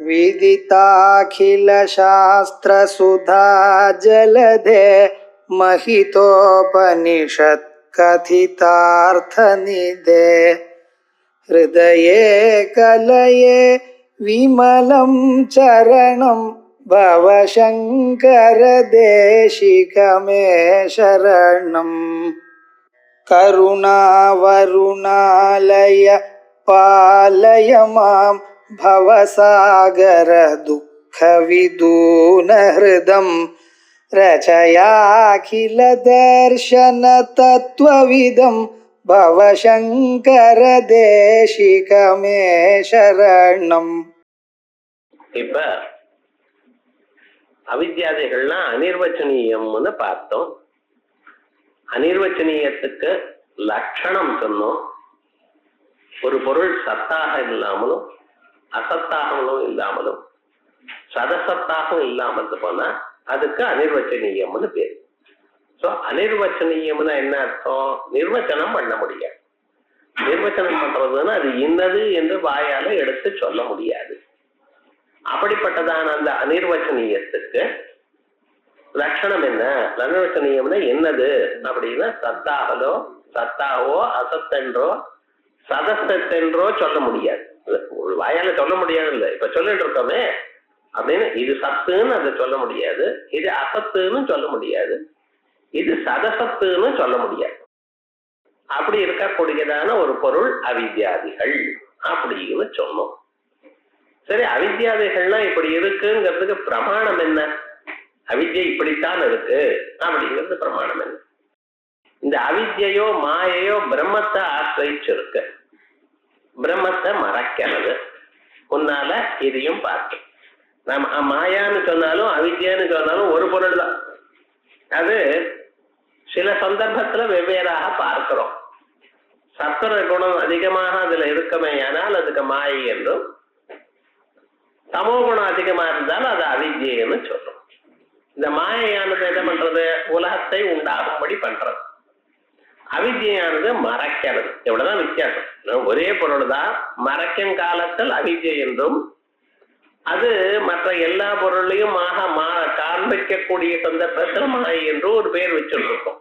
विदिताखिलशास्त्रसुधा जलधे महितोपनिषत् कथितार्थनिधे हृदये कलये विमलं चरणं भवशङ्कर देशिकमे शरणम् करुणावरुणालय पालय मां भवसागर दुःखविदूनहृदं रचयाखिल दर्शन तत्त्वविदं भवशङ्कर देशिकमे शरणम्. இப்ப அவித்யாதிகள்லாம் அனிர்வச்சனீயம்னு பார்த்தோம். அனிர்வச்சனீயத்துக்கு லட்சணம் சொன்னோம். ஒரு பொருள் சத்தாக இல்லாமலும் அசத்தாகவும் இல்லாமலும் சதசத்தாகவும் இல்லாமல் போனா அதுக்கு அனிர்வச்சனீயம்னு பேரு. ஸோ அனிர்வச்சனீயம்னா என்ன அர்த்தம்? நிர்வச்சனம் பண்ண முடியாது. நிர்வச்சனம் பண்றதுன்னா அது இன்னது என்று வாயால எடுத்து சொல்ல முடியாது. அப்படிப்பட்டதான அந்த அனிர்வச்சனீயத்துக்கு லட்சணம் என்ன? அனிர்வச்சனீயம்னா என்னது அப்படின்னா சத்தாகவோ அசத்தென்றோ சதசத்தென்றோ சொல்ல முடியாது. வாயால சொல்ல முடியாது. இல்லை இப்ப சொல்லிட்டு இருக்கோமே அப்படின்னு இது சத்துன்னு அதை சொல்ல முடியாது, இது அசத்துன்னு சொல்ல முடியாது, இது சதசத்துன்னு சொல்ல முடியாது. அப்படி இருக்கக்கூடியதான ஒரு பொருள் அவித்யாதிகள் அப்படின்னு சொன்னோம். சரி, அவித்யாதிகள்லாம் இப்படி இருக்குங்கிறதுக்கு பிரமாணம் என்ன? அவித்யை இப்படித்தான் இருக்கு அப்படிங்கிறது பிரமாணம் என்ன? இந்த அவித்யையோ மாயையோ பிரம்மத்தை ஆசிரியிச்சிருக்கு. பிரம்மத்தை மறைக்கிறது. முன்னால இதையும் பார்த்தோம். நம்ம மாயான்னு சொன்னாலும் அவித்யான்னு சொன்னாலும் ஒரு பொருள் தான். அது சில சந்தர்ப்பத்துல வெவ்வேறாக பார்க்கிறோம். சத்துவ குணம் அதிகமாக அதுல இருக்குமே ஆனால் அதுக்கு மாயை என்றும், தமோ குணம் அதிகமா இருந்தாலும் அது அவித்யன்னு சொல்றோம். இந்த மாயையானது என்ன பண்றது? உலகத்தை உண்டாகும்படி பண்றது. அவித்யானது மறைக்கிறது. எவ்வளவுதான் வித்தியாசம். ஒரே பொருள் தான். மறைக்கும் காலத்தில் அவித்யை என்றும், அது மற்ற எல்லா பொருளையும் காண்பிக்கக்கூடிய சந்தர்ப்பத்தில் மாயை என்றும் ஒரு பேர் வச்சுருக்கோம்.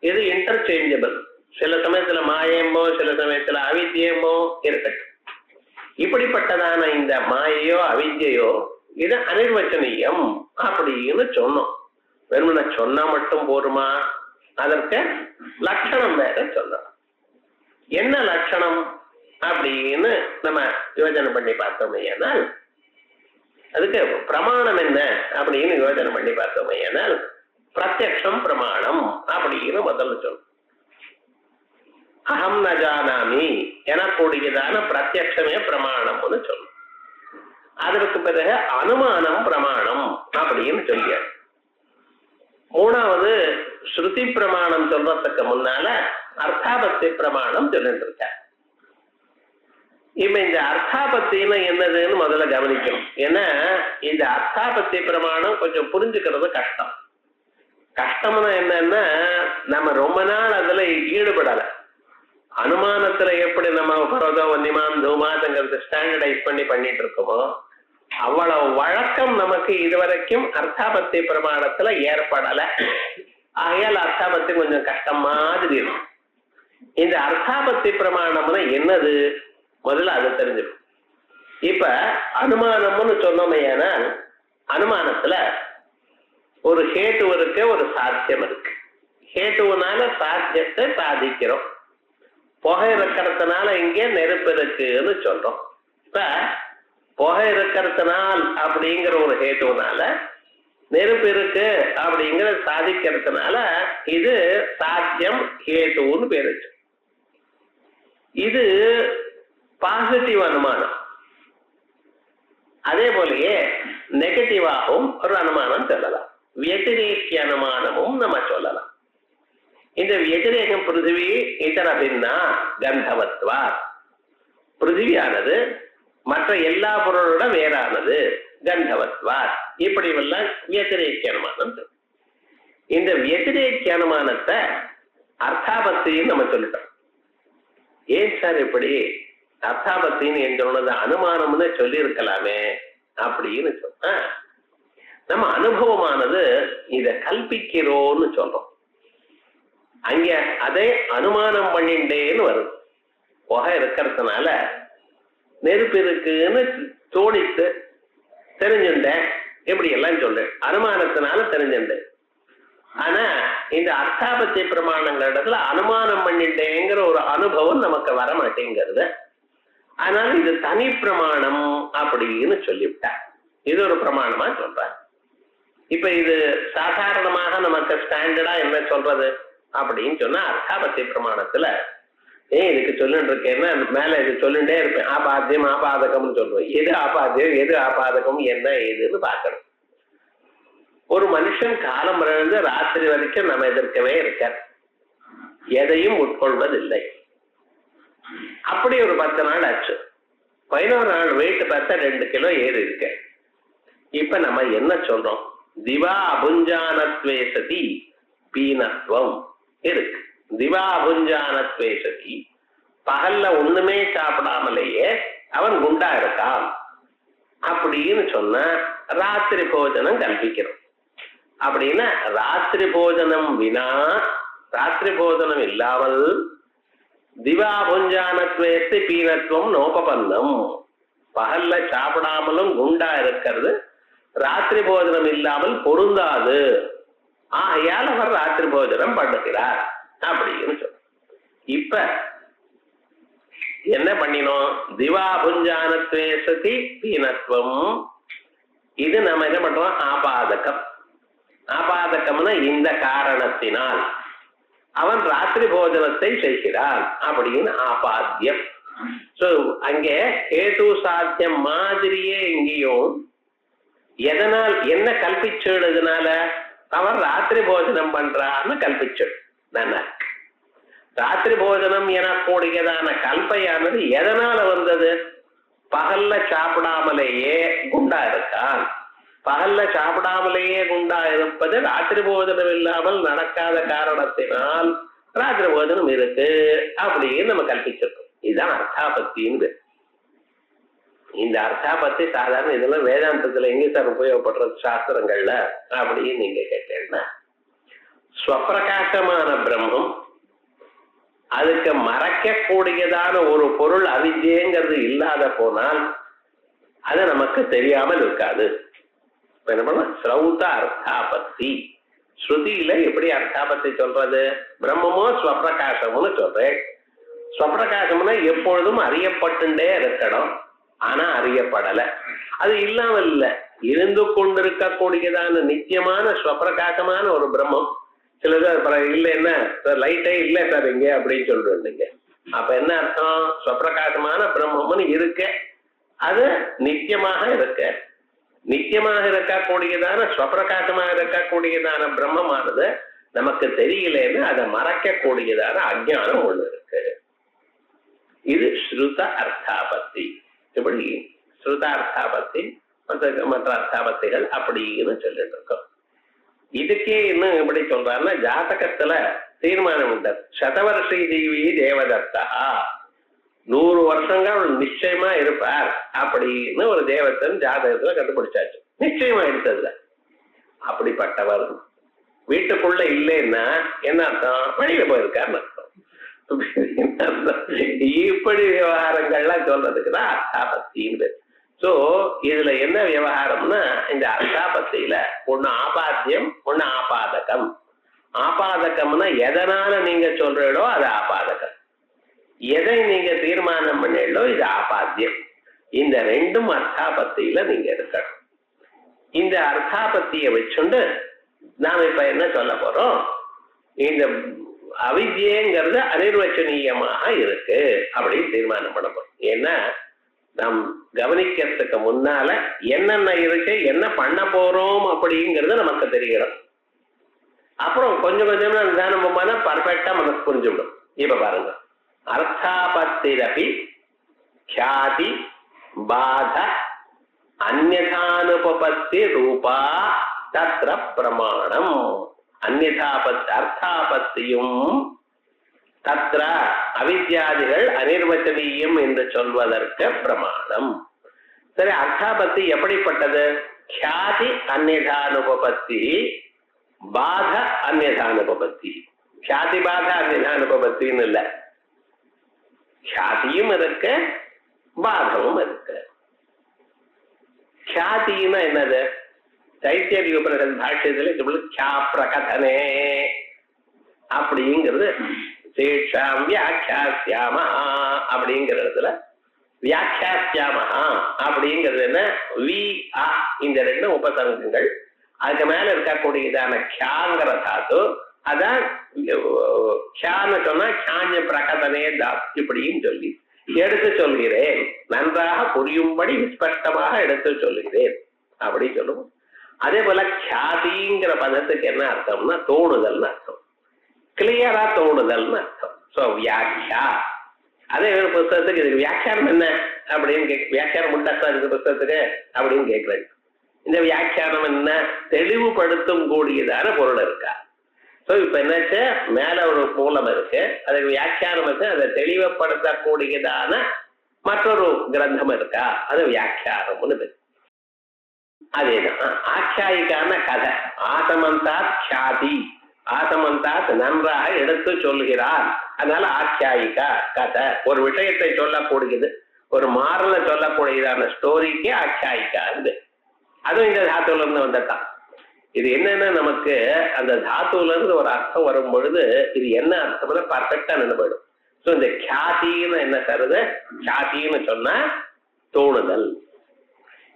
இது இன்டர்சேஞ்சபிள். சில சமயத்துல மாயமோ சில சமயத்துல அவித்யமோ இருக்கட்டும். இப்படிப்பட்டதான இந்த மாயையோ அவித்யையோ இது அனிர்வச்சனீயம் அப்படின்னு சொன்னோம். வெறுமனை சொன்னா மட்டும் போருமா? அதற்கு லட்சணம் வேற சொல்லணும். என்ன லட்சணம் அப்படின்னு நம்ம யோசனை பண்ணி பார்த்தோமையானால், அதுக்கு பிரமாணம் என்ன அப்படின்னு யோசனை பண்ணி பார்த்தோமையானால், பிரத்யக்ஷம் பிரமாணம் அப்படின்னு முதல்ல சொல்லணும். அகம் ந ஜானாமி எனக்கூடியதான பிரத்யக்ஷமே பிரமாணம்னு சொல்லணும். அதற்கு பிறகு அனுமானம் பிரமாணம் அப்படின்னு சொல்லியார். மூணாவது ஸ்ருதி பிரமாணம் சொல்றதுக்கு முன்னால அர்த்தாபத்தி பிரமாணம் சொல்லிட்டு இருக்க. இப்ப இந்த அர்த்தாபத்தின்னு என்னதுன்னு முதல்ல கவனிக்கணும். ஏன்னா இந்த அர்த்தாபத்தி பிரமாணம் கொஞ்சம் புரிஞ்சுக்கிறது கஷ்டம். கஷ்டம்னா என்னன்னா, நம்ம ரொம்ப நாள் அதுல ஈடுபடல. அனுமானத்துல எப்படி நம்ம பரதோ வன்னிமான் தூமாதங்கிறது ஸ்டாண்டர்டைஸ் பண்ணிட்டு இருக்கோமோ, அவ்வளவு வழக்கம் நமக்கு இதுவரைக்கும் அர்த்தாபத்தி பிரமாணத்துல ஏற்படல. ஆகையால் அர்த்தாபத்தி கொஞ்சம் கஷ்டம் மாதிரி இருக்கும். இந்த அர்த்தாபத்தி பிரமாணம்னு என்னது முதல்ல அது தெரிஞ்சிடும். இப்ப அனுமானம்னு சொன்னோமையானால், அனுமானத்துல ஒரு ஹேட்டு இருக்கு, ஒரு சாத்தியம் இருக்கு. ஹேட்டுனால சாத்தியத்தை சாதிக்கிறோம். புகை இருக்கிறதுனால இங்கே நெருப்பு இருக்குன்னு சொல்றோம். இப்ப புகை இருக்கிறதுனால் அப்படிங்கிற ஒரு ஹேட்டுனால நெருப்பு இருக்கு அப்படிங்கிற சாதிக்கிறதுனால இது சாத்தியம் ஹேட்டுன்னு பேரு. இது பாசிட்டிவ் அனுமானம். அதே போலயே நெகட்டிவாகவும் ஒரு அனுமானம் சொல்லலாம். வியதிரேக்கிய அனுமானமும் நம்ம சொல்லலாம். இந்த வியதிரேகம் பிருத்திவி இதர பின்னா கந்தவத்வா, பிருத்திவியானது மற்ற எல்லா பொருளோட வேறானது கந்தவத்வா, இப்படி எல்லாம் வியதிரேக்கிய அனுமானம். இந்த வியதிரேக்கிய அனுமானத்தை அர்த்தாபத்தின்னு நம்ம சொல்லிட்டோம். ஏன் சார் இப்படி அர்த்தாபத்தின்னு எங்களோட அனுமானம்னு சொல்லி இருக்கலாமே அப்படின்னு சொன்னா நம்ம அனுபவமானது இத கல்பிக்கிறோம்னு சொல்றோம். அங்க அதே அனுமானம் பண்ணிண்டேன்னு வருது. புகை இருக்கிறதுனால நெருப்பு இருக்குன்னு தோணித்து தெரிஞ்சுட்டேன், இப்படி எல்லாம் சொல்லு அனுமானத்தினால தெரிஞ்சுட்டேன். ஆனா இந்த அர்த்தாபத்திய பிரமாணங்கிறதுல அனுமானம் பண்ணிட்டேங்கிற ஒரு அனுபவம் நமக்கு வர மாட்டேங்கிறது. அதனால இது தனி பிரமாணம் அப்படின்னு சொல்லிவிட்டா. இது ஒரு பிரமாணமா சொல்ற. இப்ப இது சாதாரணமாக நமக்கு ஸ்டாண்டர்டா என்ன சொல்றது அப்படின்னு சொன்னா அர்த்தாபத்திய பிரமாணத்துல இதுக்கு சொல்லிட்டு இருக்கேன்னா மேல இது சொல்லிட்டே இருப்பேன். ஆபாத்தியம் ஆபாதகம்னு சொல்றோம். எது ஆபாத்தியம் எது ஆபாதகம் என்ன ஏதுன்னு பார்க்கணும். ஒரு மனுஷன் காலம் இருந்து ராத்திரி வரைக்கும் நம்ம எதிர்க்கவே இருக்க, எதையும் உட்கொள்வதில்லை. அப்படி ஒரு 10 நாள் ஆச்சு. 11 நாள் வெயிட் பார்த்தா 2 கிலோ ஏறி இருக்க. இப்ப நம்ம என்ன சொல்றோம்? திவா அபுஞ்சானத்வேசதி பீனத்வம் இருக்கு. திவா அபுஞ்சானத்வேசதி, பகல்ல ஒண்ணுமே சாப்பிடாமலேயே அவன் குண்டா இருக்கான் அப்படின்னு சொன்னா ராத்திரி போஜனம் கல்பிக்கிறோம். அப்படின்னா ராத்திரி போஜனம் வினா, ராத்திரி போஜனம் இல்லாமல் திவாபுஞ்சானத்வேஸ்தி பீனத்துவம் நோபபன்னம், பகல்ல சாப்பிடாமலும் குண்டா இருக்கிறது ராத்திரி போஜனம் இல்லாமல் பொருந்தாது. ஆகையால் அவர் ராத்திரி போஜனம் பண்ணுகிறார் அப்படின்னு சொல்ற. இப்ப என்ன பண்ணினோம்? திவாபுஞ்சானத்வேசதி பீனத்துவம், இது நம்ம என்ன பண்றோம்? ஆபாதகம். ஆபாதகம்னா இந்த காரணத்தினால் அவன் ராத்திரி போஜனத்தை செய்கிறான் அப்படின்னு ஆபாத்தியம். சோ அங்கே ஹேது சாத்தியம் மாதிரியே இங்கேயும் எதனால் என்ன கல்பிச்சதுனால அவன் ராத்திரி போஜனம் பண்றான்னு கல்பிச்சது. ராத்திரி போஜனம் எனக்கூடியதான கல்பையானது எதனால வந்தது? பகல்ல சாப்பிடாமலேயே குண்டா இருக்கான். பகல்ல சாப்பிடாமலேயே குண்டா இருப்பது ராத்திரி போஜனம் இல்லாமல் நடக்காத காரணத்தினால் ராத்திரி போஜனம் இருக்கு அப்படின்னு நம்ம கல்பிச்சிருக்கோம். இதுதான் அர்த்தாபத்தின்னு. இந்த அர்த்தாபத்தி சாதாரண இதெல்லாம் வேதாந்தத்துல எங்க சார் உபயோகப்படுற சாஸ்திரங்கள்ல அப்படின்னு நீங்க கேட்டீங்கன்னா, ஸ்வப்பிரகாசமான பிரம்மம், அதுக்கு மறைக்கக்கூடியதான ஒரு பொருள் அவித்யங்கிறது இல்லாத போனால் அது நமக்கு தெரியாமல் இருக்காது. என்ன பண்ண? ஸ்ரௌத அர்த்தாபத்தி. ஸ்ருதியில எப்படி அர்த்தாபத்தி சொல்றது? பிரம்மமோ ஸ்வப்பிரகாசம்னு சொல்றேன். ஸ்வப்பிரகாசம்னா எப்பொழுதும் அறியப்பட்டுட்டே இருக்கணும், ஆனா அறியப்படல. அது இல்லாமல் இல்ல, இருந்து கொண்டிருக்கக்கூடியதான நித்தியமான ஸ்வப்பிரகாசமான ஒரு பிரம்மம். சிலது இல்ல, என்ன லைட்டே இல்லை சார் இங்க அப்படின்னு சொல்றீங்க. அப்ப என்ன அர்த்தம்? ஸ்வப்பிரகாசமான பிரம்மம்னு இருக்க, அது நித்தியமாக இருக்க. நித்தியமாக இருக்கக்கூடியதான ஸ்வப்பிரகாசமாக இருக்கக்கூடியதான பிரம்மமானது நமக்கு தெரியலன்னு அதை மறைக்கக்கூடியதான அஞ்ஞானம் ஒண்ணு இருக்கு. இது ஸ்ருத அர்த்தாபத்தி. இப்படி ஸ்ருத அர்த்தாபத்தி மற்ற அர்த்தாபத்திகள் அப்படின்னு சொல்லிட்டு இருக்கோம். இதுக்கே இன்னும் எப்படி சொல்றாருன்னா, ஜாதகத்துல தீர்மானம் உண்டு. சதவர்ஷி தேவி தேவதத்தா, 100 வருஷங்கள் நிச்சயமா இருப்பார் அப்படின்னு ஒரு தேவத்தன் ஜாதகத்துல கண்டுபிடிச்சாச்சு. நிச்சயமா எடுத்ததுல அப்படிப்பட்டவர் வீட்டுக்குள்ள இல்லைன்னா என்ன அர்த்தம்? வெளியில போயிருக்காருன்னு அர்த்தம். இப்படி விவகாரங்கள்லாம் சொல்றதுக்குதான் அர்த்தாபத்தின்னு. சோ இதுல என்ன விவகாரம்னா, இந்த அர்த்தாபத்தியில ஒண்ணு ஆபாத்தியம், ஒண்ணு ஆபாதகம். ஆபாதகம்னா எதனால நீங்க சொல்றீங்களோ அது ஆபாதகம், எதை நீங்க தீர்மானம் பண்ணீங்களோ இது ஆபாத்தியம். இந்த ரெண்டும் அர்த்தாபத்தியில நீங்க இருக்கணும். இந்த அர்த்தாபத்தியை வச்சுண்டு நாம இப்ப என்ன சொல்ல போறோம்? இந்த அவித்யங்கிறது அனிர்வச்சனீயமாக இருக்கு அப்படின்னு தீர்மானம் பண்ண போறோம். ஏன்னா நாம் கவனிக்கிறதுக்கு முன்னால என்னென்ன இருக்கு, என்ன பண்ண போறோம் அப்படிங்கிறது நமக்கு தெரியணும். அப்புறம் கொஞ்சம் கொஞ்சமா நிதானம் பண்ணா பர்ஃபெக்டா நமக்கு புரிஞ்சுவிடும். இப்ப பாருங்க, அர்த்தாபத்திரபி ख्याति बाध अन्यथानुपपत्ति रूपा तत्र प्रमाणम. अन्यथापत्ति अर्थापत्तिயும் தத்ர அவித்யாதிகள் அனிர்வச்சனீயம் என்று சொல்வதற்கு பிரமாணம். சரி, அர்த்தாபத்தி எப்படிப்பட்டது? ख्याति अन्यथानुपपत्ति, பாத அந்நியதானுபபத்தி. ख्याति பாத அந்நியதானுபபத்தின்னு இல்லை, ख्यातिயும் இருக்கு பாதமும் இருக்கு. ख्यातिன்னா என்னது? தைத்திரிய உபனிஷத் பாஷ்யத்துல ख्या பிரகதனே அப்படிங்கிறது சேஷாம் வியாக்கியாஸ்யாமா அப்படிங்கிறதுல வியாக்கியாஸ்யாமா அப்படிங்கிறது என்ன? வி அ இந்த ரெண்டு உபசர்க்கங்கள். அதுக்கு மேல இருக்கக்கூடியதான ख्याங்கிற தாத்து, அதான் ख्याன்னு சொன்னா ख्याञ பிரகதனே தாத் இப்படின்னு சொல்லி எடுத்து சொல்கிறேன், நன்றாக புரியும்படி விஸ்பஷ்டமாக எடுத்து சொல்கிறேன் அப்படி சொல்லுவோம். அதே போல ख्यातिங்கிற பதத்துக்கு என்ன அர்த்தம்னா தோணுதல்னு அர்த்தம், கிளியரா தோணுதல்னு அர்த்தம். சோ வியாக்கியா. அதே ஒரு புத்தகத்துக்கு இதுக்கு வியாக்கியானம் என்ன அப்படின்னு வியாக்கியானம் உண்டாத்தான் இருக்கு புத்தகத்துக்கு அப்படின்னு கேட்கிறேன். இந்த வியாக்கியானம் என்ன? தெளிவுபடுத்தும் கூடியதான பொருள் இருக்கா? ஸோ இப்ப என்னாச்சு, மேல ஒரு மூலம் இருக்கு, அதுக்கு வியாக்கியானம் இருக்கு, அதை தெளிவுபடுத்தக்கூடியதான மற்றொரு கிரந்தம் இருக்கா, அது வியாக்கியானம்னு இருக்கு. அதேதான் ஆख्यायिकाன கதை. ஆசமந்தாத் ख्याति, ஆசமந்தாத் நன்றாக எடுத்து சொல்கிறார், அதனால ஆख्यायिका கதை. ஒரு விஷயத்தை சொல்லக்கூடியது, ஒரு மாறல சொல்லக்கூடியதான ஸ்டோரிக்கு ஆख्यायिका இருக்கு. அதுவும் இந்த தாத்துல இருந்து வந்ததான். இது என்னன்னா, நமக்கு அந்த தாத்துல இருந்து ஒரு அர்த்தம் வரும் பொழுது இது என்ன அர்த்தம்னு பர்ஃபெக்டா நினைப்படும். ஸோ இந்த ख्यातिன்னு என்ன தருது? ख्यातिன்னு சொன்னா தோணுதல்.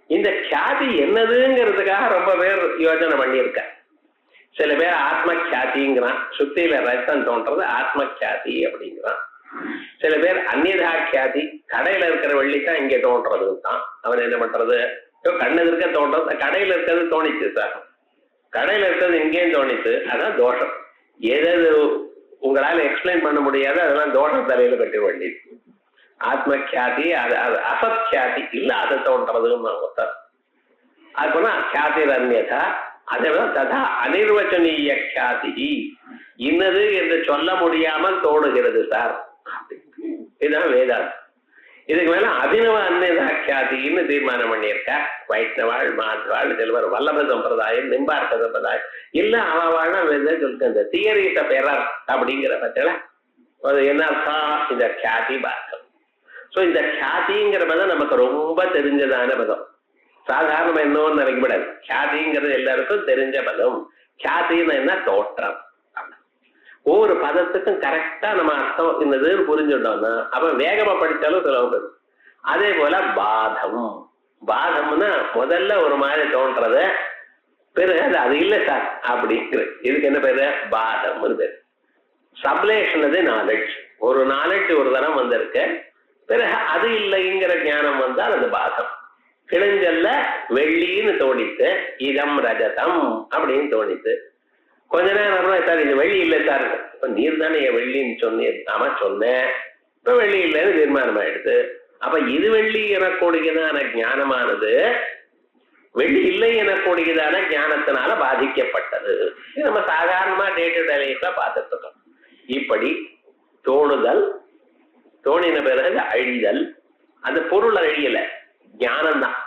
இந்த ख्याति என்னதுங்கிறதுக்காக ரொம்ப பேர் யோசனை பண்ணியிருக்க. சில பேர் ஆத்ம ख्यातिங்கிறான், சுத்தியில ரத்தம் தோன்றது ஆத்ம ख्याति அப்படிங்கிறான். சில பேர் அந்நியதா ख्याति, கடையில இருக்கிற வெள்ளித்தான் இங்க தோன்றதுன்னு தான். அவன் என்ன பண்றது, கண்ணு இருக்க தோன்றது, கடையில இருக்கிறது தோணிச்சு சார், கடையில இருக்கிறது இங்கேயும் தோணிச்சு, அதான் தோஷம். எது உங்களால எக்ஸ்பிளைன் பண்ண முடியாது அதெல்லாம் தோஷம் தலையில கட்ட வேண்டியது. ஆத்ம ख्याति அது அசத் ख्याति இல்லாத தோன்றதுன்னு ஒருத்தர். அதுபோல ख्याति அந்நியதா, அதே போல ததா அனிர்வச்சனீய ख्याति, இன்னது என்று சொல்ல முடியாமல் தோணுகிறது சார். இதுதான் வேதாந்தம். இதுக்கு மேல அபினவ அந்நியதா ख्यातिன்னு தீர்மானம் பண்ணியிருக்க. வைஷ்ணவாள், மாத்வாள், சிலவர் வல்லப சம்பிரதாயம், நிம்பார்க்க சம்பிரதாயம் இல்ல அவவாழ்னா சொல்லிட்டு இந்த தியரிஸ் ஆஃப் எரர் அப்படிங்கிற பட்சல அது என்ன அர்த்தம்? இந்த ख्याति பாகம். ஸோ இந்த ख्यातिங்கிற பதம் நமக்கு ரொம்ப தெரிஞ்சதான பதம். சாதாரணமா என்னன்னு நினைக்கப்படாது. ख्यातिங்கிறது எல்லாருக்கும் தெரிஞ்ச பதம். ख्यातिன்னு என்ன? தோற்றம். ஒவ்வொரு பதத்துக்கும் கரெக்டா நம்ம அர்த்தம் என்னதுன்னு புரிஞ்சுட்டோம்னா அப்ப வேகமா படிச்சாலும் சுலபம். அதே போல பாதம். பாதம்னா முதல்ல ஒரு மாதிரி தோன்றது, பிறகு அது இல்லை சார் அப்படிங்கிற இதுக்கு என்ன பேரு? பாதம்னு பேரு. சப்லேஷன் அது நாலேஜ். ஒரு நாலேஜ் ஒரு தரம் வந்திருக்கு, பிறகு அது இல்லைங்கிற ஞானம் வந்தால் அது பாதம். கிழிஞ்சல்ல வெள்ளின்னு தோணித்து, இதம் ரஜதம் அப்படின்னு தோணித்து. கொஞ்ச நேரம் சார் இது வெள்ளி இல்லை சார், இப்ப நீர் தானே என் வெள்ளின்னு சொன்னீர். ஆமா சொன்னேன், இப்ப வெள்ளி இல்லைன்னு தீர்மானம் ஆயிடுது. அப்ப இது வெள்ளி எனக்கூடியதான ஞானமானது வெள்ளி இல்லை எனக்கூடியதான ஞானத்தினால பாதிக்கப்பட்டது. இது நம்ம சாதாரணமா டே டு டே லைஃப்ல பார்த்துட்டு இருக்கோம். இப்படி தோணுதல், தோணின பிறகு அழிதல். அந்த பொருள் அழியல, ஞானம்தான்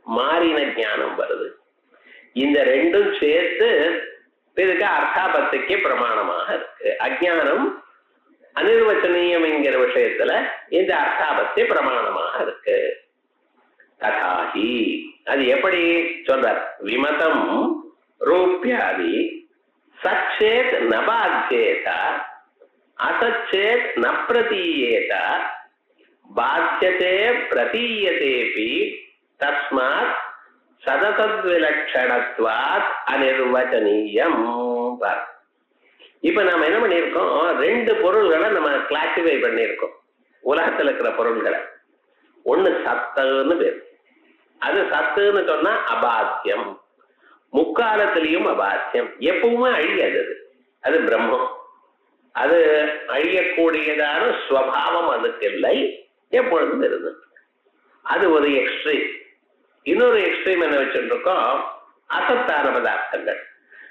மாறின ஞானம் வருது. இந்த ரெண்டும் சேர்த்து இதுக்கு அர்த்தாபத்திக்கு பிரமாணமாக இருக்கு. அஜ்ஞானம் அனிர்வச்சனீயம் என்கிற விஷயத்துல இந்த அர்த்தாபத்தி பிரமாணமாக இருக்கு. ததாஹி அது எப்படி சொல்றார்? விமதம் ரூபியாதி சச்சேத் நபாத்யேத அசச்சேத் ந பிரதீயேத பாத்தியதே பிரதீயதேபி தஸ்மாத் சதசத்விலட்சணத்வாத் அனிர்வச்சனீயம். இப்ப நாம என்ன பண்ணியிருக்கோம்? ரெண்டு பொருள்களை நம்ம கிளாசிஃபை பண்ணியிருக்கோம் உலகத்துல இருக்கிற பொருள்களை. ஒண்ணு சத்துன்னு பேர். அது சத்துன்னு சொன்னா அபாத்தியம், முக்காலத்திலையும் அபாத்தியம், எப்பவுமே அழியாது. அது பிரம்மம். அது அழியக்கூடியதான ஸ்வபாவம் அதுக்கு இல்லை, எப்பொழுதும் இருந்து. அது ஒரு எக்ஸ்ட்ரீம். இன்னொரு எக்ஸ்ட்ரீம் என்ன வச்சுட்டு இருக்கோம்? அசத்தான பதார்த்தங்கள்.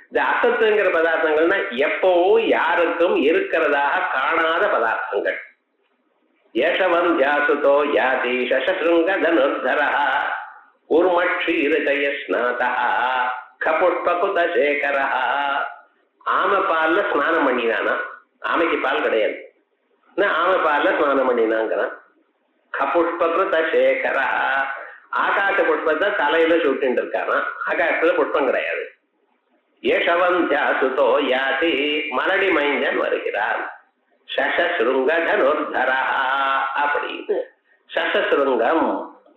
இந்த அசத்துங்கிற பதார்த்தங்கள்னா எப்பவும் யாருக்கும் இருக்கிறதாக காணாத பதார்த்தங்கள். யசவந்தியாசுதோ யாதி சசசிருங்க தனுர்தர ஊர்மக்ஷீரஜய ஸ்நாதா கபுஷ்பகுத சேகர. ஆமை பால்ல ஸ்நானம் பண்ணினானா, ஆமைக்கு பால் கிடையாது, ஆமை பால்ல ஸ்நானம் பண்ணினாங்கிறான். கபுஷ்பகுத சேகர, ஆகாச புஷ்பத்தை தலையில சுட்டின்னு இருக்கானா, ஆகாசத்துல புஷ்பம் கிடையாது. யசவந்தியாசுதோ யாதி, மலடி மைந்தன் வருகிறான். சசசிருங்க தனுர்தரா அப்படின்னு, சசசிருங்கம்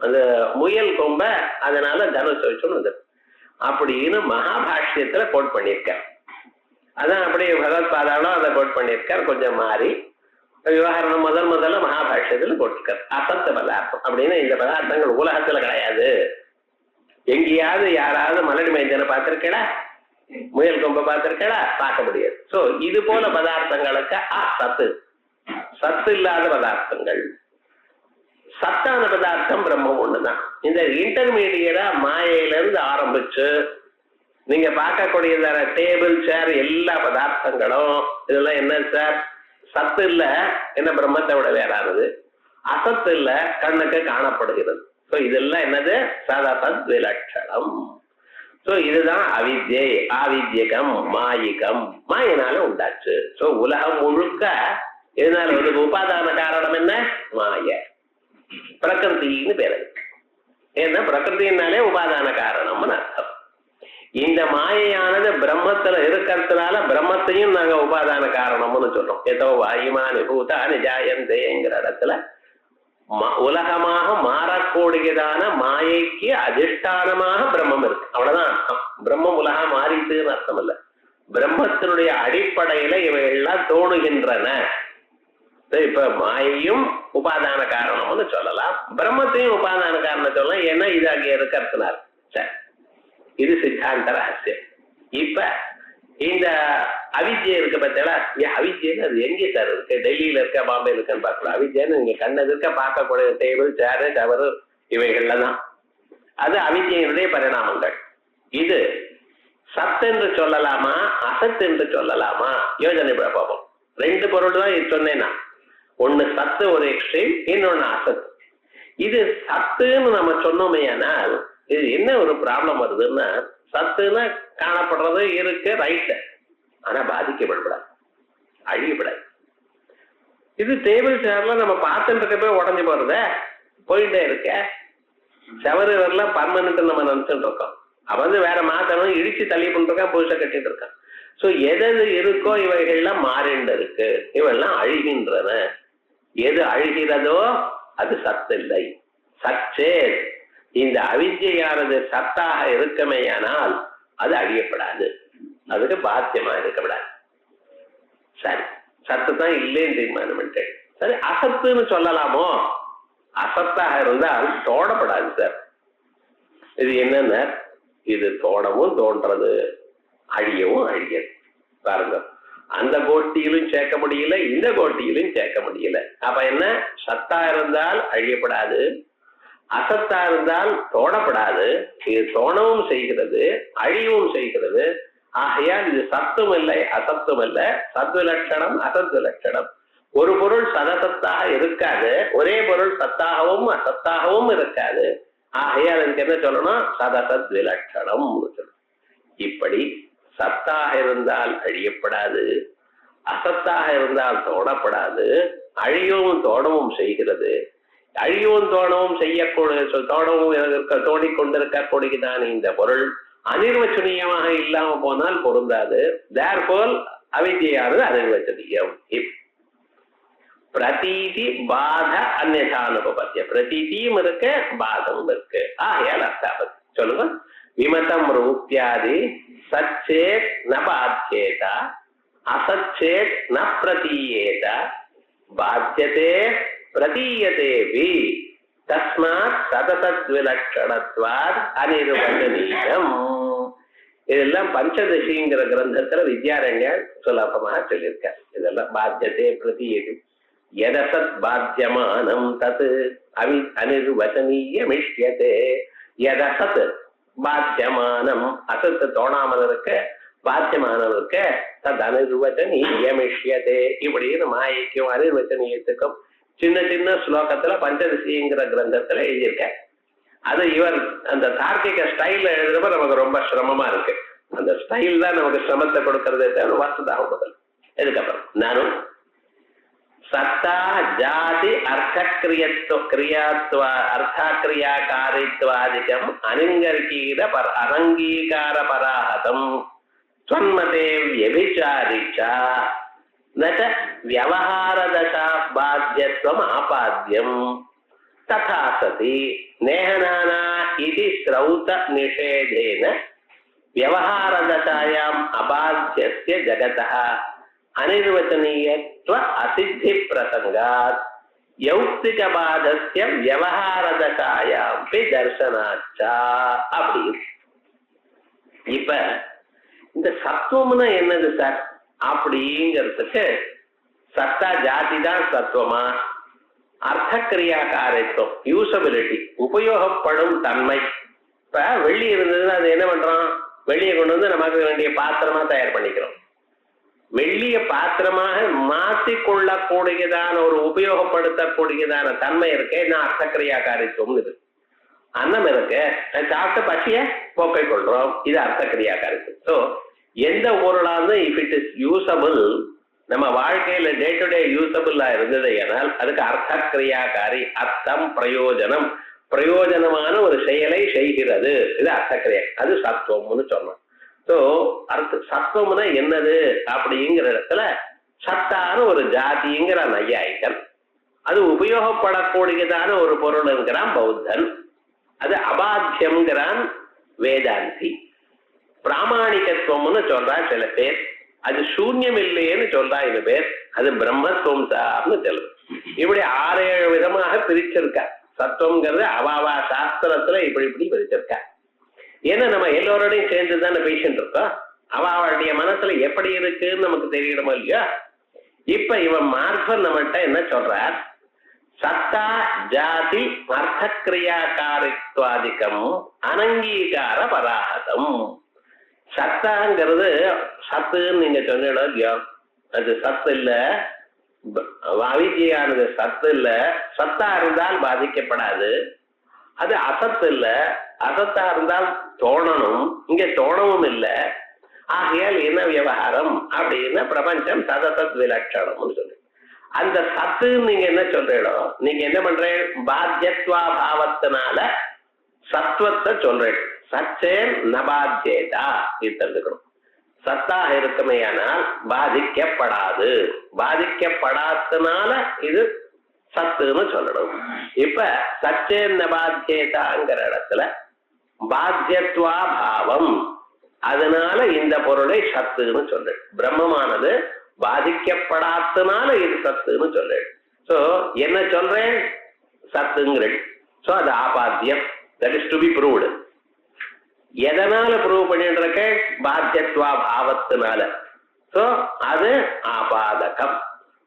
அந்த முயல் கொம்ப, அதனால தனுஷ் வச்சுன்னு அப்படின்னு மகாபாஷ்யத்துல கோட் பண்ணியிருக்கார். அதான் அப்படியே பகவத்பாதாலும் அதை கோட் பண்ணியிருக்கார். கொஞ்சம் மாறி விவகாரம் முதல்ல மகாபாஷ்யத்துல போட்டிருக்கார். அசத்த பதார்த்தம் அப்படின்னு, இந்த பதார்த்தங்கள் உலகத்துல கிடையாது. எங்கேயாவது யாராவது மலடி மைந்தனை பார்த்திருக்கா, முயல் கொம்ப பார்த்திருக்கா? பார்க்க முடியாது. சோ இது போல பதார்த்தங்களுக்கு சத்து, சத்து இல்லாத பதார்த்தங்கள். சத்தான பதார்த்தம் பிரம்மம் ஒண்ணுதான். இந்த இன்டர்மீடியட்டா மாயையில இருந்து ஆரம்பிச்சு நீங்க பார்க்கக்கூடிய டேபிள் சேர் எல்லா பதார்த்தங்களும் இதெல்லாம் என்ன சார்? சத்து இல்ல, என்ன பிரம்மத்தை விட வேறானது. அசத்து இல்ல, கண்ணுக்கு காணப்படுகிறது. சோ இதெல்லாம் என்னது? சதசத் விலட்சணம். சோ இதுதான் அவித்யை, ஆவித்யகம், மாயிகம். மாயினால உண்டாச்சு. சோ உலகம் முழுக்க இதனால ஒரு உபாதான காரணம் என்ன? மாய, பிரகிருத்தின்னு பேரு. ஏன்னா பிரகிருத்தினாலே உபாதான காரணம்னு அர்த்தம். இந்த மாயையானது பிரம்மத்துல இருக்கிறதுனால பிரம்மத்தையும் நாங்க உபாதான காரணம்னு சொல்றோம். ஏதோ வாயுமானி பூதானி ஜாயந்தேங்கிற இடத்துல உலகமாக மாறக்கூடியதான மாயைக்கு அதிஷ்டானமாக பிரம்மம் இருக்கு. அவ்வளவுதான் அர்த்தம். பிரம்மம் உலகம் மாறிட்டுன்னு அர்த்தம் இல்ல. பிரம்மத்தினுடைய அடிப்படையில இவைகள்லாம் தோணுகின்றன. இப்ப மாயையும் உபாதான காரணம்னு சொல்லலாம், பிரம்மத்தையும் உபாதான காரணம் சொல்லலாம். ஏன்னா இது அங்க இருக்கிறதுனால. சரி, இது சித்தாந்த ரகசியம். இப்ப இந்த அவித்யை இருக்க பார்த்தா, அவித்யன்னு அது எங்கே சார் இருக்கு? டெல்லியில இருக்க, பாம்பேல இருக்கான்னு பார்க்கலாம். அவித்யன்னு நீங்க கண்ணு இருக்க பார்க்கக்கூடிய டேபிள், சேரு, டவரு இவைகள்ல தான். அது அவித்யினுடைய பரிணாமங்கள். இது சத்து என்று சொல்லலாமா, அசத்து என்று சொல்லலாமா? யோஜனை பார்ப்போம். ரெண்டு பொருள் தான் இது சொன்னேன்னா, ஒண்ணு சத்து ஒரு எக்ஸ்ட்ரீம், இன்னொன்னு அசத்து. இது சத்துன்னு நம்ம சொன்னோமே, ஆனால் இது என்ன ஒரு ப்ராப்ளம் வருதுன்னா, சத்துன்னா காணப்படுறது இருக்கு, ரைட்டு, ஆனா பாதிக்கப்படக்கூடாது, அழியப்படாது. இது டேபிள் சேர்ல நம்ம பார்த்துட்டு இருக்க போய் உடஞ்சி போறத, போயிட்டே இருக்க. செவரு வரலாம் பர்மனன்ட் நம்ம நினைச்சுட்டு இருக்கோம். அவன் வேற மாத்தணும், இடிச்சு தள்ளி பண்ணிருக்கான், புதுசா கட்டிட்டு இருக்கான். சோ எது இருக்கோ இவைகள்லாம் மாறிண்டு இருக்கு, இவெல்லாம் அழிகின்றன. எது அழிகிறதோ அது சத்து இல்லை. சச்சே இந்த அவித்யானது சத்தாக இருக்கமேயானால் அது அழியப்படாது, அதுக்கு பாத்தியமா இருக்கப்படாது. சரி, சத்து தான் இல்லைன்னு தீர்மானம் பண்ணிட்டேன். சரி, அசத்துன்னு சொல்லலாமோ? அசத்தாக இருந்தால் தோணப்படாது சார். இது என்னன்னா, இது தோணவும் தோன்றது, அழியவும் அழியது. பாருங்க, அந்த கோட்டியிலும் சேர்க்க முடியல, இந்த கோட்டியிலும் சேர்க்க முடியல. அப்ப என்ன? சத்தா இருந்தால் அழியப்படாது, அசத்தா இருந்தால் தோணப்படாது. இது தோணவும் செய்கிறது, அழியவும் செய்கிறது. ஆகையால் இது சத்தும் இல்லை, அசத்தும் இல்லை, சத்விலட்சணம், அசத் விலட்சணம். ஒரு பொருள் சதசத்தாக இருக்காது, ஒரே பொருள் சத்தாகவும் அசத்தாகவும் இருக்காது. ஆகையால் அதுக்கு என்ன சொல்லணும்? சதசத் விலட்சணம். இப்படி சத்தாக இருந்தால் அழியப்படாது, அசத்தாக இருந்தால் தோணப்படாது, அழியவும் தோணவும் செய்கிறது. அழியவும் தோணவும் செய்யக்கூடிய தோணிக்கொண்டிருக்கக்கூடியதான் இந்த பொருள் அனிர்வச்சனீயமாக இல்லாம போனால் பொருந்தாது. தேர்போல் அவித்யானது அனிர்வச்சனீயம். பிரதீதி பாத அந்நியதானுபத்திய, பிரதீதியும் இருக்கு, பாதமும் இருக்கு. ஆகையால் அர்த்தாபத்தி சொல்லுங்க. விமதம் ரூப்யாதி சச்சேத் ந பாத்யேத, அசச்சேத் ந பிரதீயேத, பாத்தியதே பிரதீயதேபி, தஸ்மாத் சதசத் விலட்சணத்வாத் அனிர்வச்சனீயம். இதெல்லாம் பஞ்சதசிங்கிற கிரந்தத்துல வித்யாரண்யர் சுலபமாக சொல்லியிருக்கார். இதெல்லாம் பாத்தியதே பிரதீயது யதசத் பாத்தியமானம் தத் அனிர்வச்சனீயமிஷ்யதே. யதசத் பாத்தியமானம், அசத்து தோணாமல் இருக்க, பாத்தியமானம் இருக்க, தத் அனிர்வச்சனீயமிஷ்யதே. இப்படின்னு மாயைக்கும் அனிர்வச்சனீயத்துக்கும் சின்ன சின்ன ஸ்லோகத்துல பஞ்சதசிங்கிற கிரந்தத்துல எழுதியிருக்கார். அது இவர் அந்த தார்க்கிக ஸ்டைல்ல எழுதுறப்ப நமக்கு ரொம்ப சிரமமா இருக்கு. அந்த ஸ்டைல் தான் நமக்கு சிரமத்தை கொடுக்கறதே தவிர வசதாக முதல். இதுக்கப்புறம் நானும் சத்தா ஜாதி அர்த்தாக்கிரியாக்காரித்வாதிகம் அனங்கீகார பராஹதம் ஸ்வன்மதே வியபிசாரிச்சா ந வியவஹாரதசா பாத்யத்வம் ஆபாத்யம் ததா சதி நேஹனானா இதி ஸ்ரௌத நிஷேதேன வியவஹாரதசாயாம் அபாத்யஸ்ய ஜகதः அனிர்வச்சனீயத்வ அசித்தி பிரசங்காத் யௌக்திகபாதஸ்ய வியவஹாரதசாயாம் தர்சனாச்சா. அப்படி இப்ப இந்த சத்துவம்னா என்னது சார் அப்படிங்கிறதுக்கு சத்தா ஜாதி தான் சத்துவமா, அர்த்தக்கிரியாக்காரத்துவம் யூசபிலிட்டி உபயோகப்படும் தன்மை. இப்ப வெள்ளி இருந்ததுன்னா அது என்ன பண்றோம், வெள்ளியை கொண்டு வந்து நமக்கு வேண்டிய பாத்திரமா தயார் பண்ணிக்கிறோம். வெள்ளிய பாத்திரமாக மாற்றிக்கொள்ளக்கூடியதான ஒரு உபயோகப்படுத்தக்கூடியதான தன்மை இருக்கே, நான் அர்த்தக்கிரியாக்காரித்துவம். இது அன்னம் இருக்கு, சாப்பிட்ட பசிய போக்கை கொள்றோம், இது அர்த்தக்கிரியாக்காரித்துவம். ஸோ எந்த பொருளாவது இஃப் இட் இஸ் யூசபிள், நம்ம வாழ்க்கையில டே டு டே யூசபிளா இருந்தது ஏனால் அதுக்கு அர்த்தக்கிரியாக்காரி, அர்த்தம் பிரயோஜனம், பிரயோஜனமான ஒரு செயலை செய்கிறது, இது அர்த்தக்கிரியா. அது சத்துவம்னு சொன்னோம். ஸோ சத்துவம்னா என்னது அப்படிங்கிற இடத்துல சத்தான ஒரு ஜாதிங்கிற நையாயிகன், அது உபயோகப்படக்கூடியதான ஒரு பொருள்ங்கிறான் பௌத்தன், அது அபாத்தியம்ங்கிறான் வேதாந்தி. பிராமணிகத்துவம்னு சொல்றா சில பேர், அது சூன்யம் இல்லையேன்னு சொல்றா இது பேர், அது பிரம்மத்துவம் சார்னு சொல்லுது. இப்படி 6-7 விதமாக பிரிச்சிருக்கா. சத்துவம்ங்கிறது அவாவா சாஸ்திரத்துல இப்படி இப்படி பிரிச்சிருக்கா. ஏன்னா நம்ம எல்லோரோடையும் சேர்ந்து தானே பேசிட்டு இருக்கோம், அவளுடைய மனசுல எப்படி இருக்குன்னு நமக்கு தெரியணுமோ இல்லையா. இப்ப இவன் மார்பன் நம்மகிட்ட என்ன சொல்றார், சத்தா ஜாதி அர்த்தக்கிரியாக்காரித்வாதிகம் அனங்கீகார பராஹதம். சத்தாங்கிறது சத்துன்னு நீங்க சொன்னீங்களோ இல்லையோ, அது சத்து இல்ல, அவித்யானது சத்து இல்ல, சத்தா இருந்தால் பாதிக்கப்படாது. அது அசத்து இல்ல, அசத்தா இருந்தால் தோணணும், இங்க தோணவும் இல்லை. ஆகையால் என்ன விவகாரம் அப்படின்னா பிரபஞ்சம் சதசத் விலட்சணம்னு சொல்லு. அந்த சத்து நீங்க என்ன சொல்றீங்களோ, நீங்க என்ன பண்றீங்க, பாத்தியத்வா பாவத்தினால சத்துவத்தை சொல்றேன். சச்சேன் நபாத்தியதா இது தெரிஞ்சுக்கணும். சத்தாக இருக்குமையானால் பாதிக்கப்படாது, பாதிக்கப்படாதனால இது சத்துன்னு சொல்லணும். இப்ப சச்சேன் நபாத்தியதாங்கிற இடத்துல பாத்தியத்வா பாவம், அதனால இந்த பொருளை சத்துன்னு சொல்றேன். பிரம்மமானது பாதிக்கப்படாதனால இது சத்துன்னு சொல்றேன். சோ என்ன சொல்றேன், சத்துங்கிறேன். சோ அது ஆபாத்தியம், that is to be proved. எதனால ப்ரூவ் பண்ணிட்டு இருக்க, பாத்தியத்வா பாவத்தினால. சோ அது ஆபாதகம்.